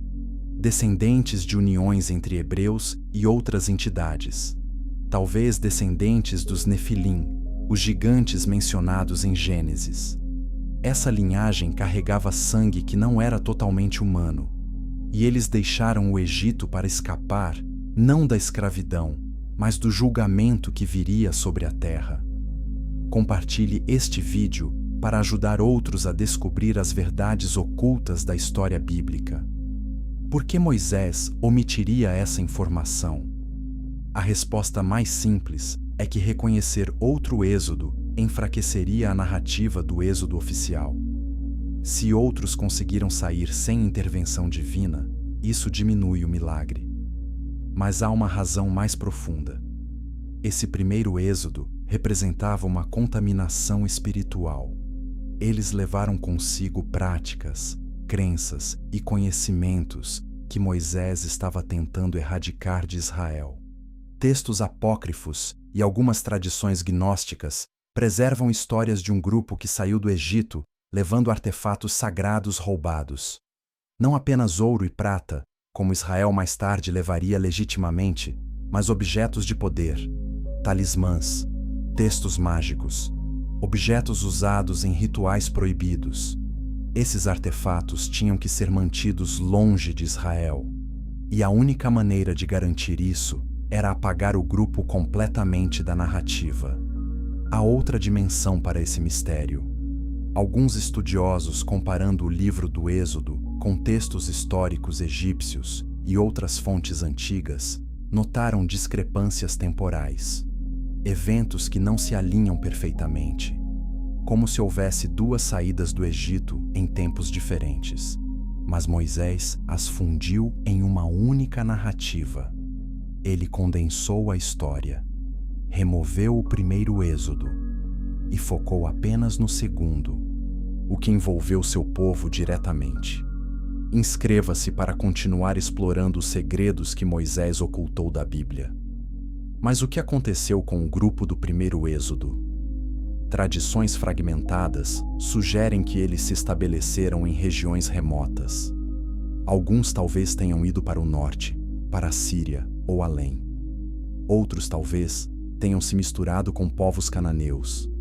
descendentes de uniões entre hebreus e outras entidades, talvez descendentes dos Nefilim, os gigantes mencionados em Gênesis. Essa linhagem carregava sangue que não era totalmente humano, e eles deixaram o Egito para escapar, não da escravidão, mas do julgamento que viria sobre a terra. Compartilhe este vídeo para ajudar outros a descobrir as verdades ocultas da história bíblica. Por que Moisés omitiria essa informação? A resposta mais simples é que reconhecer outro êxodo enfraqueceria a narrativa do êxodo oficial. Se outros conseguiram sair sem intervenção divina, isso diminui o milagre. Mas há uma razão mais profunda. Esse primeiro êxodo representava uma contaminação espiritual. Eles levaram consigo práticas, crenças e conhecimentos que Moisés estava tentando erradicar de Israel. Textos apócrifos e algumas tradições gnósticas preservam histórias de um grupo que saiu do Egito levando artefatos sagrados roubados. Não apenas ouro e prata, como Israel mais tarde levaria legitimamente, mas objetos de poder, talismãs, textos mágicos, objetos usados em rituais proibidos. Esses artefatos tinham que ser mantidos longe de Israel, e a única maneira de garantir isso era apagar o grupo completamente da narrativa. Há outra dimensão para esse mistério. Alguns estudiosos, comparando o livro do Êxodo com textos históricos egípcios e outras fontes antigas, notaram discrepâncias temporais, eventos que não se alinham perfeitamente, como se houvesse duas saídas do Egito em tempos diferentes. Mas Moisés as fundiu em uma única narrativa. Ele condensou a história, removeu o primeiro êxodo e focou apenas no segundo, o que envolveu seu povo diretamente. Inscreva-se para continuar explorando os segredos que Moisés ocultou da Bíblia. Mas o que aconteceu com o grupo do primeiro êxodo? Tradições fragmentadas sugerem que eles se estabeleceram em regiões remotas. Alguns talvez tenham ido para o norte, para a Síria ou além. Outros talvez tenham se misturado com povos cananeus.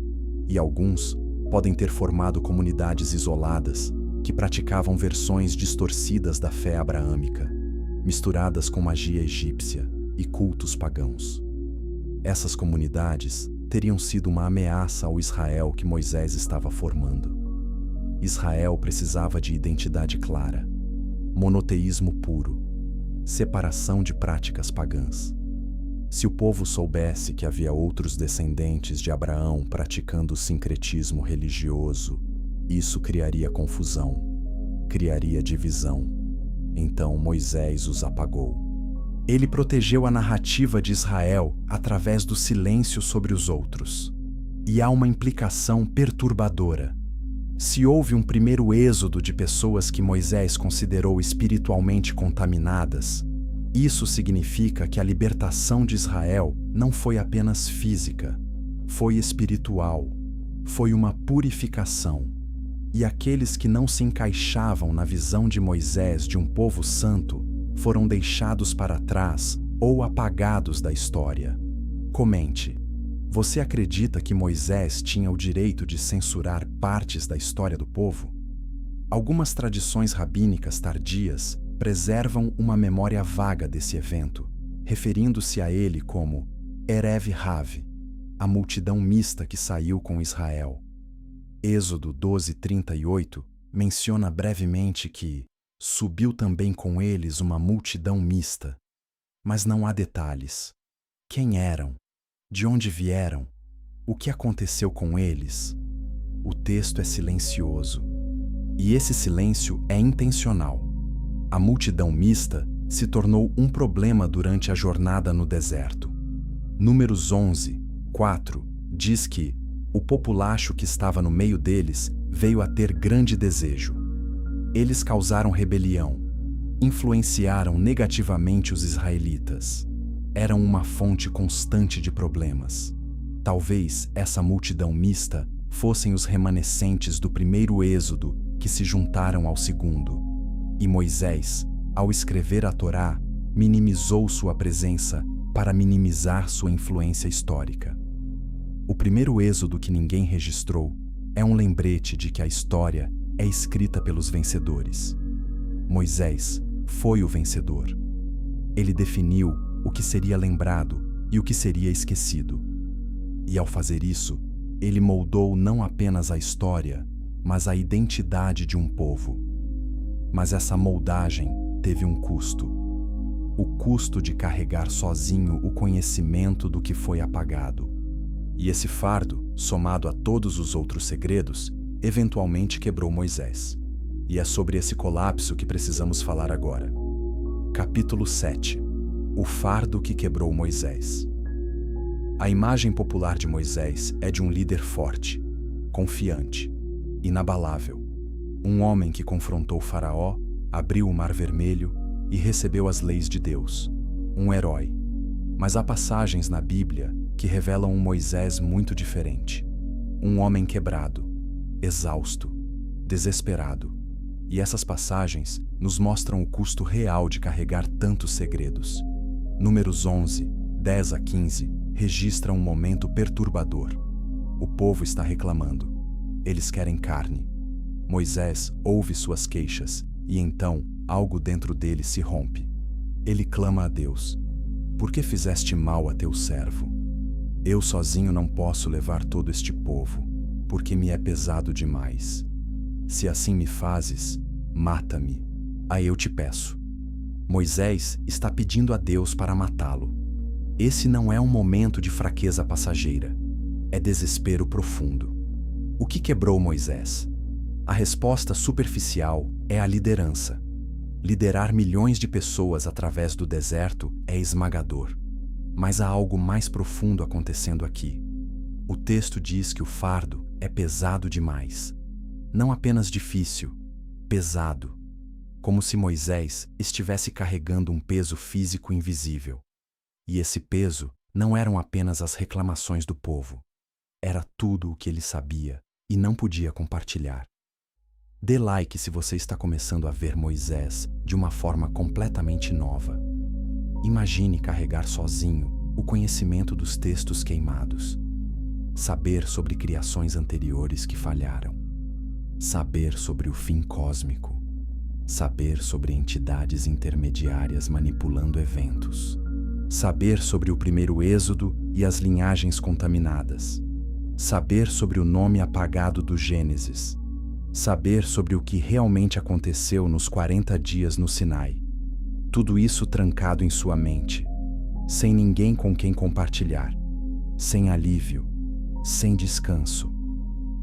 E alguns podem ter formado comunidades isoladas que praticavam versões distorcidas da fé abraâmica, misturadas com magia egípcia e cultos pagãos. Essas comunidades teriam sido uma ameaça ao Israel que Moisés estava formando. Israel precisava de identidade clara, monoteísmo puro, separação de práticas pagãs. Se o povo soubesse que havia outros descendentes de Abraão praticando sincretismo religioso, isso criaria confusão, criaria divisão. Então Moisés os apagou. Ele protegeu a narrativa de Israel através do silêncio sobre os outros. E há uma implicação perturbadora. Se houve um primeiro êxodo de pessoas que Moisés considerou espiritualmente contaminadas, isso significa que a libertação de Israel não foi apenas física, foi espiritual, foi uma purificação. E aqueles que não se encaixavam na visão de Moisés de um povo santo foram deixados para trás ou apagados da história. Comente. Você acredita que Moisés tinha o direito de censurar partes da história do povo? Algumas tradições rabínicas tardias preservam uma memória vaga desse evento, referindo-se a ele como Erev Rav, a multidão mista que saiu com Israel. Êxodo 12:38 menciona brevemente que subiu também com eles uma multidão mista, mas não há detalhes. Quem eram? De onde vieram? O que aconteceu com eles? O texto é silencioso. E esse silêncio é intencional. A multidão mista se tornou um problema durante a jornada no deserto. Números 11:4 diz que o populacho que estava no meio deles veio a ter grande desejo. Eles causaram rebelião, influenciaram negativamente os israelitas. Eram uma fonte constante de problemas. Talvez essa multidão mista fossem os remanescentes do primeiro êxodo que se juntaram ao segundo. E Moisés, ao escrever a Torá, minimizou sua presença para minimizar sua influência histórica. O primeiro êxodo que ninguém registrou é um lembrete de que a história é escrita pelos vencedores. Moisés foi o vencedor. Ele definiu o que seria lembrado e o que seria esquecido. E ao fazer isso, ele moldou não apenas a história, mas a identidade de um povo. Mas essa moldagem teve um custo. O custo de carregar sozinho o conhecimento do que foi apagado. E esse fardo, somado a todos os outros segredos, eventualmente quebrou Moisés. E é sobre esse colapso que precisamos falar agora. Capítulo 7. O fardo que quebrou Moisés. A imagem popular de Moisés é de um líder forte, confiante, inabalável. Um homem que confrontou Faraó, abriu o Mar Vermelho e recebeu as leis de Deus. Um herói. Mas há passagens na Bíblia que revelam um Moisés muito diferente. Um homem quebrado, exausto, desesperado. E essas passagens nos mostram o custo real de carregar tantos segredos. Números 11:10-15 registram um momento perturbador. O povo está reclamando. Eles querem carne. Moisés ouve suas queixas e então algo dentro dele se rompe. Ele clama a Deus: "Por que fizeste mal a teu servo? Eu sozinho não posso levar todo este povo, porque me é pesado demais. Se assim me fazes, mata-me. Aí eu te peço." Moisés está pedindo a Deus para matá-lo. Esse não é um momento de fraqueza passageira. É desespero profundo. O que quebrou Moisés? A resposta superficial é a liderança. Liderar milhões de pessoas através do deserto é esmagador. Mas há algo mais profundo acontecendo aqui. O texto diz que o fardo é pesado demais. Não apenas difícil, pesado. Como se Moisés estivesse carregando um peso físico invisível. E esse peso não eram apenas as reclamações do povo. Era tudo o que ele sabia e não podia compartilhar. Dê like se você está começando a ver Moisés de uma forma completamente nova. Imagine carregar sozinho o conhecimento dos textos queimados. Saber sobre criações anteriores que falharam. Saber sobre o fim cósmico. Saber sobre entidades intermediárias manipulando eventos. Saber sobre o primeiro êxodo e as linhagens contaminadas. Saber sobre o nome apagado do Gênesis. Saber sobre o que realmente aconteceu nos 40 dias no Sinai. Tudo isso trancado em sua mente. sem ninguém com quem compartilhar, sem alívio, sem descanso.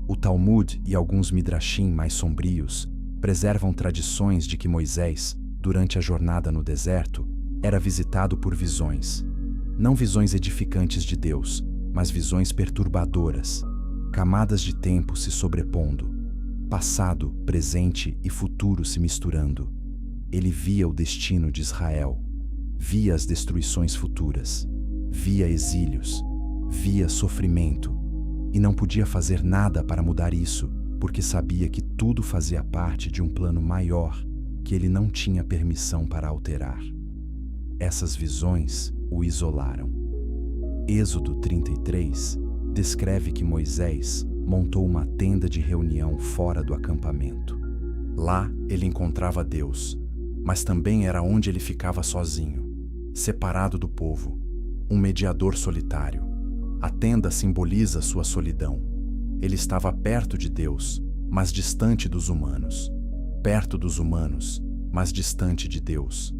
O Talmud e alguns midrashim mais sombrios preservam tradições de que Moisés, durante a jornada no deserto, era visitado por visões. Não visões edificantes de Deus, mas visões perturbadoras, camadas de tempo se sobrepondo, passado, presente e futuro se misturando. Ele via o destino de Israel, via as destruições futuras, via exílios, via sofrimento, e não podia fazer nada para mudar isso, porque sabia que tudo fazia parte de um plano maior que ele não tinha permissão para alterar. Essas visões o isolaram. Êxodo 33 descreve que Moisés montou uma tenda de reunião fora do acampamento. Lá ele encontrava Deus, mas também era onde ele ficava sozinho, separado do povo, um mediador solitário. A tenda simboliza sua solidão. Ele estava perto de Deus, mas distante dos humanos. Perto dos humanos, mas distante de Deus,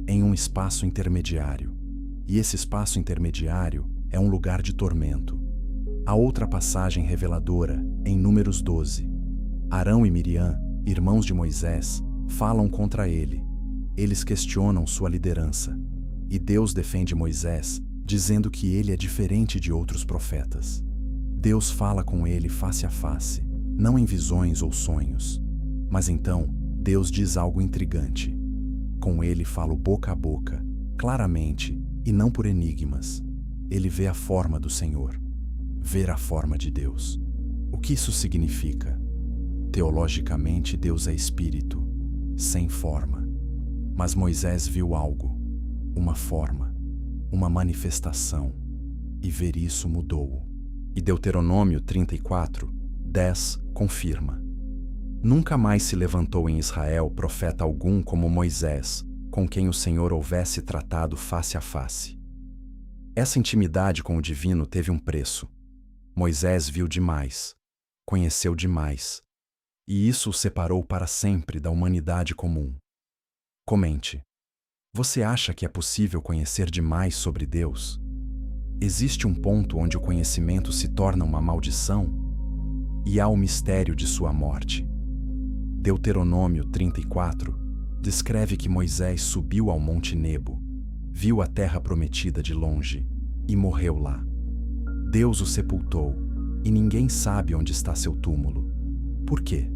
em um espaço intermediário. E esse espaço intermediário é um lugar de tormento. Há outra passagem reveladora, em Números 12. Arão e Miriam, irmãos de Moisés, falam contra ele. Eles questionam sua liderança. E Deus defende Moisés, dizendo que ele é diferente de outros profetas. Deus fala com ele face a face, não em visões ou sonhos. Mas então, Deus diz algo intrigante. Com ele falo boca a boca, claramente, e não por enigmas. Ele vê a forma do Senhor. Ver a forma de Deus. O que isso significa? Teologicamente, Deus é espírito, sem forma. Mas Moisés viu algo, uma forma, uma manifestação, e ver isso mudou-o. E Deuteronômio 34, 10 confirma. Nunca mais se levantou em Israel profeta algum como Moisés, com quem o Senhor houvesse tratado face a face. Essa intimidade com o divino teve um preço. Moisés viu demais, conheceu demais, e isso o separou para sempre da humanidade comum. Comente. Você acha que é possível conhecer demais sobre Deus? Existe um ponto onde o conhecimento se torna uma maldição? E há o mistério de sua morte. Deuteronômio 34 descreve que Moisés subiu ao Monte Nebo, viu a terra prometida de longe e morreu lá. Deus o sepultou, e ninguém sabe onde está seu túmulo. Por quê?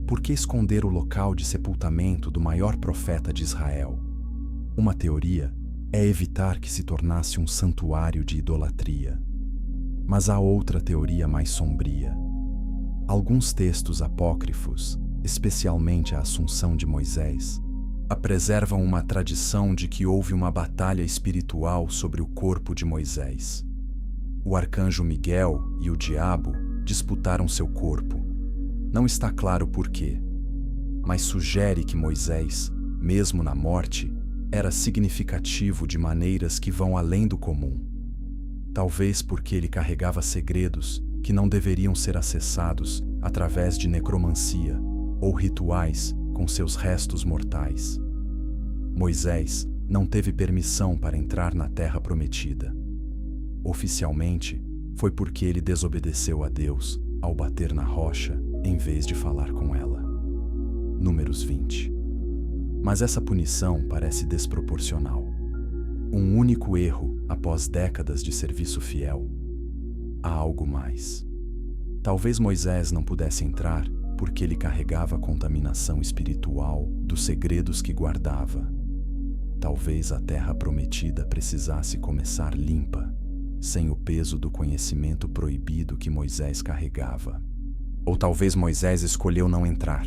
Por que esconder o local de sepultamento do maior profeta de Israel? Uma teoria é evitar que se tornasse um santuário de idolatria. Mas há outra teoria mais sombria. Alguns textos apócrifos, especialmente a Assunção de Moisés, preservam uma tradição de que houve uma batalha espiritual sobre o corpo de Moisés. O arcanjo Miguel e o diabo disputaram seu corpo. Não está claro por quê, mas sugere que Moisés, mesmo na morte, era significativo de maneiras que vão além do comum. Talvez porque ele carregava segredos que não deveriam ser acessados através de necromancia ou rituais com seus restos mortais. Moisés não teve permissão para entrar na Terra Prometida. Oficialmente, foi porque ele desobedeceu a Deus ao bater na rocha em vez de falar com ela. Números 20. Mas essa punição parece desproporcional. Um único erro após décadas de serviço fiel. Há algo mais. Talvez Moisés não pudesse entrar porque ele carregava a contaminação espiritual dos segredos que guardava. Talvez a terra prometida precisasse começar limpa, sem o peso do conhecimento proibido que Moisés carregava. Ou talvez Moisés escolheu não entrar.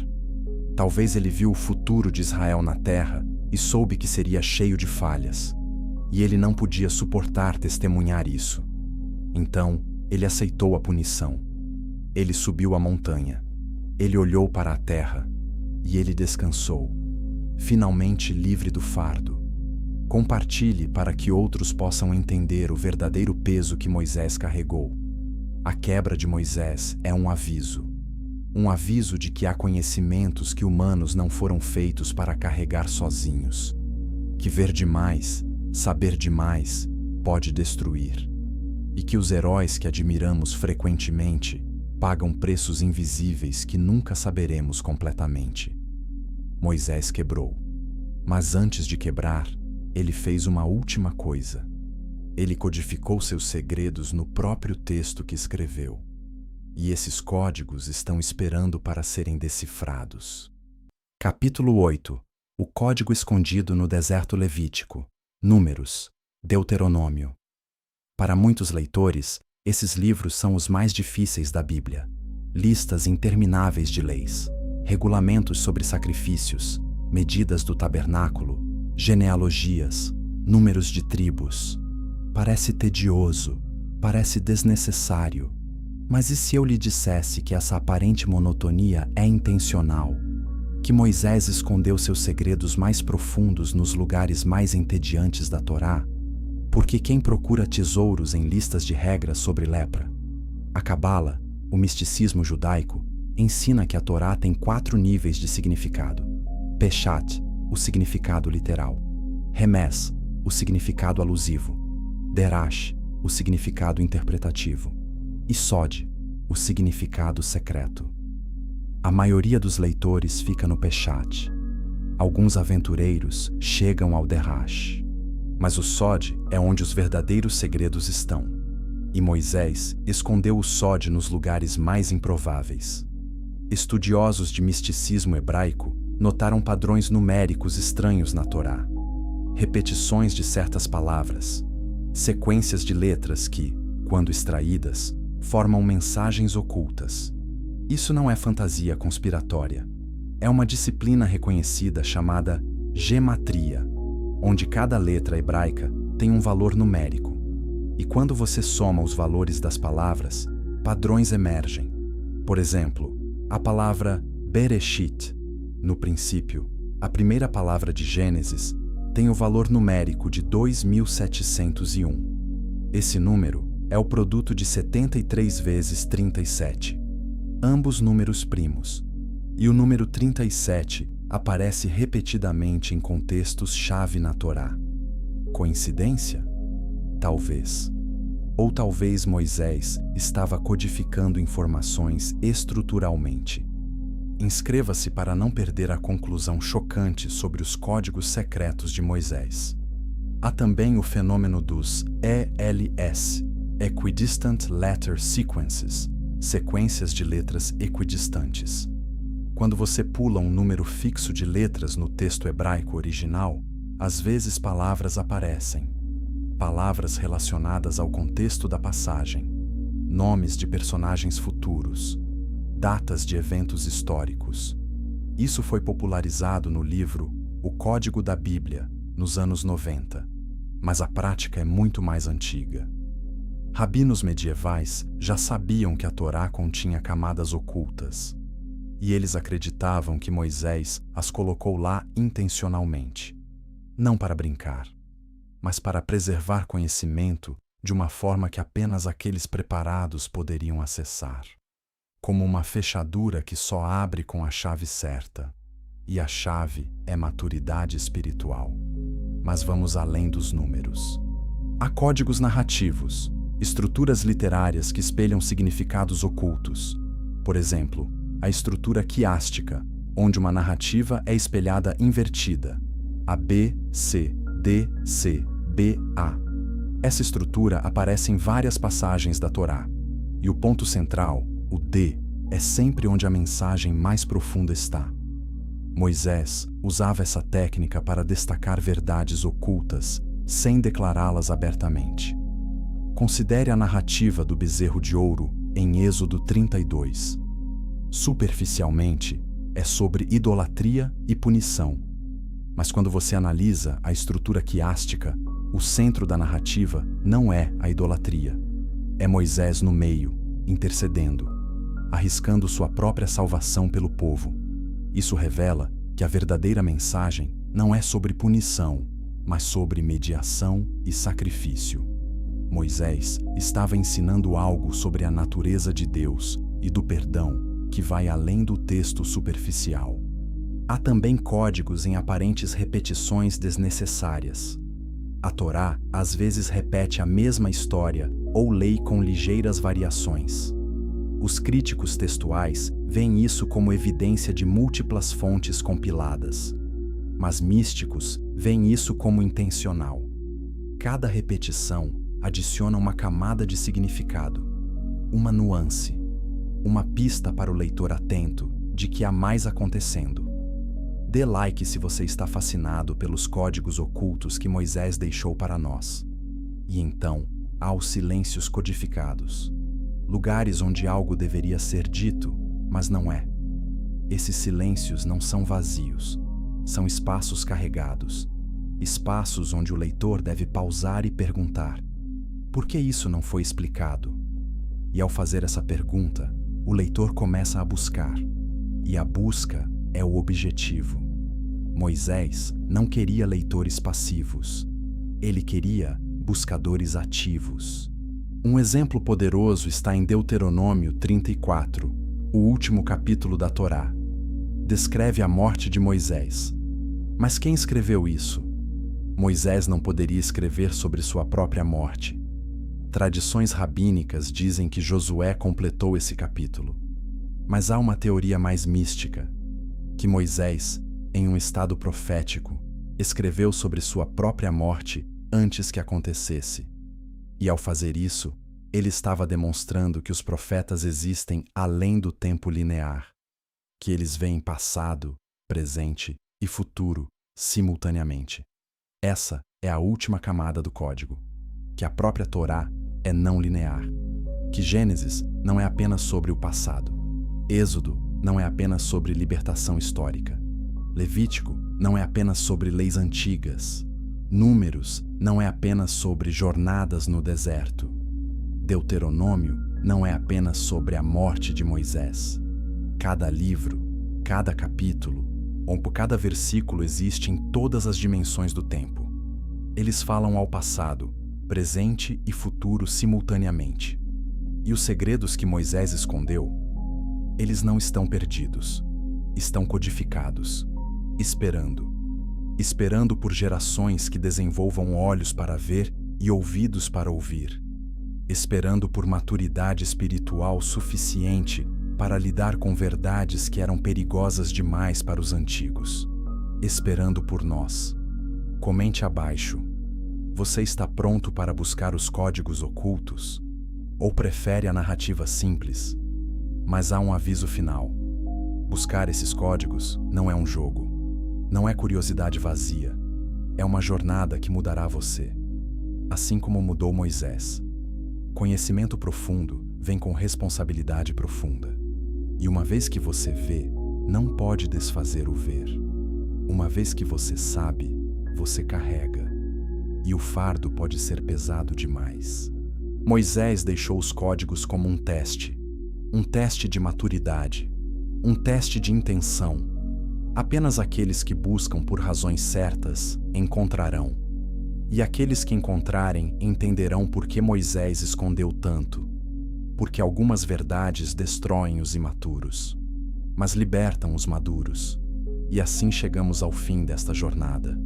Talvez ele viu o futuro de Israel na terra e soube que seria cheio de falhas, e ele não podia suportar testemunhar isso. Então, ele aceitou a punição. Ele subiu a montanha. Ele olhou para a terra, e ele descansou, finalmente livre do fardo. Compartilhe para que outros possam entender o verdadeiro peso que Moisés carregou. A quebra de Moisés é um aviso de que há conhecimentos que humanos não foram feitos para carregar sozinhos. Que ver demais, saber demais, pode destruir, e que os heróis que admiramos frequentemente pagam preços invisíveis que nunca saberemos completamente. Moisés quebrou, mas antes de quebrar, ele fez uma última coisa. Ele codificou seus segredos no próprio texto que escreveu. E esses códigos estão esperando para serem decifrados. Capítulo 8. O código escondido no deserto levítico. Números. Deuteronômio. Para muitos leitores, esses livros são os mais difíceis da Bíblia. Listas intermináveis de leis, regulamentos sobre sacrifícios, medidas do tabernáculo, genealogias, números de tribos. Parece tedioso, parece desnecessário. Mas e se eu lhe dissesse que essa aparente monotonia é intencional? Que Moisés escondeu seus segredos mais profundos nos lugares mais entediantes da Torá? Porque quem procura tesouros em listas de regras sobre lepra? A Cabala, o misticismo judaico, ensina que a Torá tem 4 níveis de significado. Peshat, o significado literal. Remes, o significado alusivo. Derash, o significado interpretativo. E Sod, o significado secreto. A maioria dos leitores fica no Peshat. Alguns aventureiros chegam ao Derash. Mas o Sod é onde os verdadeiros segredos estão. E Moisés escondeu o Sod nos lugares mais improváveis. Estudiosos de misticismo hebraico notaram padrões numéricos estranhos na Torá. Repetições de certas palavras. Sequências de letras que, quando extraídas, formam mensagens ocultas. Isso não é fantasia conspiratória. É uma disciplina reconhecida chamada gematria, onde cada letra hebraica tem um valor numérico. E quando você soma os valores das palavras, padrões emergem. Por exemplo, a palavra Bereshit, no princípio, a primeira palavra de Gênesis, tem o valor numérico de 2701. Esse número é o produto de 73 vezes 37, ambos números primos, e o número 37 aparece repetidamente em contextos-chave na Torá. Coincidência? Talvez. Ou talvez Moisés estava codificando informações estruturalmente. Inscreva-se para não perder a conclusão chocante sobre os códigos secretos de Moisés. Há também o fenômeno dos ELS, Equidistant Letter Sequences, sequências de letras equidistantes. Quando você pula um número fixo de letras no texto hebraico original, às vezes palavras aparecem. Palavras relacionadas ao contexto da passagem, nomes de personagens futuros, datas de eventos históricos. Isso foi popularizado no livro O Código da Bíblia, nos anos 90, mas a prática é muito mais antiga. Rabinos medievais já sabiam que a Torá continha camadas ocultas, e eles acreditavam que Moisés as colocou lá intencionalmente, não para brincar, mas para preservar conhecimento de uma forma que apenas aqueles preparados poderiam acessar. Como uma fechadura que só abre com a chave certa, e a chave é maturidade espiritual. Mas vamos além dos números. Há códigos narrativos, estruturas literárias que espelham significados ocultos. Por exemplo, a estrutura quiástica, onde uma narrativa é espelhada invertida. A B, C, D, C, B, A. Essa estrutura aparece em várias passagens da Torá, e o ponto central, o D, é sempre onde a mensagem mais profunda está. Moisés usava essa técnica para destacar verdades ocultas, sem declará-las abertamente. Considere a narrativa do bezerro de ouro em Êxodo 32. Superficialmente, é sobre idolatria e punição. Mas quando você analisa a estrutura quiástica, o centro da narrativa não é a idolatria. É Moisés no meio, intercedendo, arriscando sua própria salvação pelo povo. Isso revela que a verdadeira mensagem não é sobre punição, mas sobre mediação e sacrifício. Moisés estava ensinando algo sobre a natureza de Deus e do perdão que vai além do texto superficial. Há também códigos em aparentes repetições desnecessárias. A Torá às vezes repete a mesma história ou lei com ligeiras variações. Os críticos textuais veem isso como evidência de múltiplas fontes compiladas, mas místicos veem isso como intencional. Cada repetição adiciona uma camada de significado, uma nuance, uma pista para o leitor atento de que há mais acontecendo. Dê like se você está fascinado pelos códigos ocultos que Moisés deixou para nós. E então, há os silêncios codificados, lugares onde algo deveria ser dito, mas não é. Esses silêncios não são vazios, são espaços carregados, espaços onde o leitor deve pausar e perguntar: por que isso não foi explicado? E ao fazer essa pergunta, o leitor começa a buscar, e a busca é o objetivo. Moisés não queria leitores passivos, ele queria buscadores ativos. Um exemplo poderoso está em Deuteronômio 34, o último capítulo da Torá. Descreve a morte de Moisés. Mas quem escreveu isso? Moisés não poderia escrever sobre sua própria morte. Tradições rabínicas dizem que Josué completou esse capítulo. Mas há uma teoria mais mística, que Moisés, em um estado profético, escreveu sobre sua própria morte antes que acontecesse. E ao fazer isso, ele estava demonstrando que os profetas existem além do tempo linear, que eles veem passado, presente e futuro simultaneamente. Essa é a última camada do código, que a própria Torá é não linear, que Gênesis não é apenas sobre o passado, Êxodo não é apenas sobre libertação histórica, Levítico não é apenas sobre leis antigas, Números não é apenas sobre jornadas no deserto, Deuteronômio não é apenas sobre a morte de Moisés. Cada livro, cada capítulo, ou cada versículo existe em todas as dimensões do tempo. Eles falam ao passado, presente e futuro simultaneamente. E os segredos que Moisés escondeu, eles não estão perdidos, estão codificados, esperando por gerações que desenvolvam olhos para ver e ouvidos para ouvir, esperando por maturidade espiritual suficiente para lidar com verdades que eram perigosas demais para os antigos, esperando por nós. Comente abaixo. Você está pronto para buscar os códigos ocultos? Ou prefere a narrativa simples? Mas há um aviso final. Buscar esses códigos não é um jogo. Não é curiosidade vazia. É uma jornada que mudará você. Assim como mudou Moisés. Conhecimento profundo vem com responsabilidade profunda. E uma vez que você vê, não pode desfazer o ver. Uma vez que você sabe, você carrega. E o fardo pode ser pesado demais. Moisés deixou os códigos como um teste de maturidade, um teste de intenção. Apenas aqueles que buscam por razões certas encontrarão. E aqueles que encontrarem entenderão por que Moisés escondeu tanto. Porque algumas verdades destroem os imaturos, mas libertam os maduros. E assim chegamos ao fim desta jornada.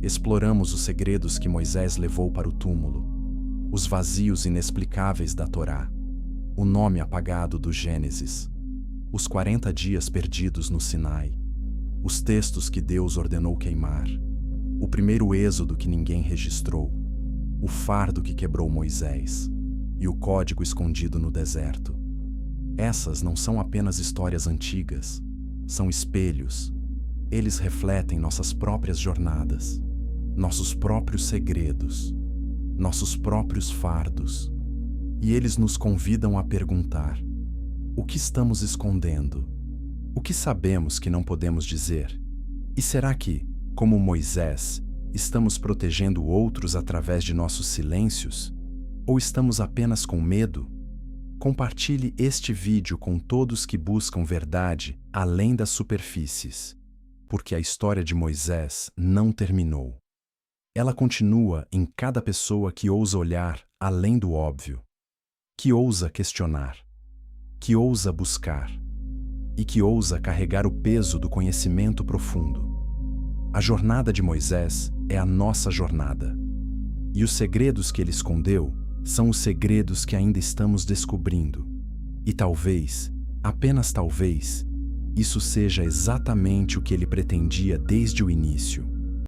Exploramos os segredos que Moisés levou para o túmulo, os vazios inexplicáveis da Torá, o nome apagado do Gênesis, os 40 dias perdidos no Sinai, os textos que Deus ordenou queimar, o primeiro êxodo que ninguém registrou, o fardo que quebrou Moisés e o código escondido no deserto. Essas não são apenas histórias antigas, são espelhos. Eles refletem nossas próprias jornadas, nossos próprios segredos, nossos próprios fardos. E eles nos convidam a perguntar: o que estamos escondendo? O que sabemos que não podemos dizer? E será que, como Moisés, estamos protegendo outros através de nossos silêncios? Ou estamos apenas com medo? Compartilhe este vídeo com todos que buscam verdade além das superfícies, porque a história de Moisés não terminou. Ela continua em cada pessoa que ousa olhar além do óbvio, que ousa questionar, que ousa buscar e que ousa carregar o peso do conhecimento profundo. A jornada de Moisés é a nossa jornada. E os segredos que ele escondeu são os segredos que ainda estamos descobrindo. E talvez, apenas talvez, isso seja exatamente o que ele pretendia desde o início.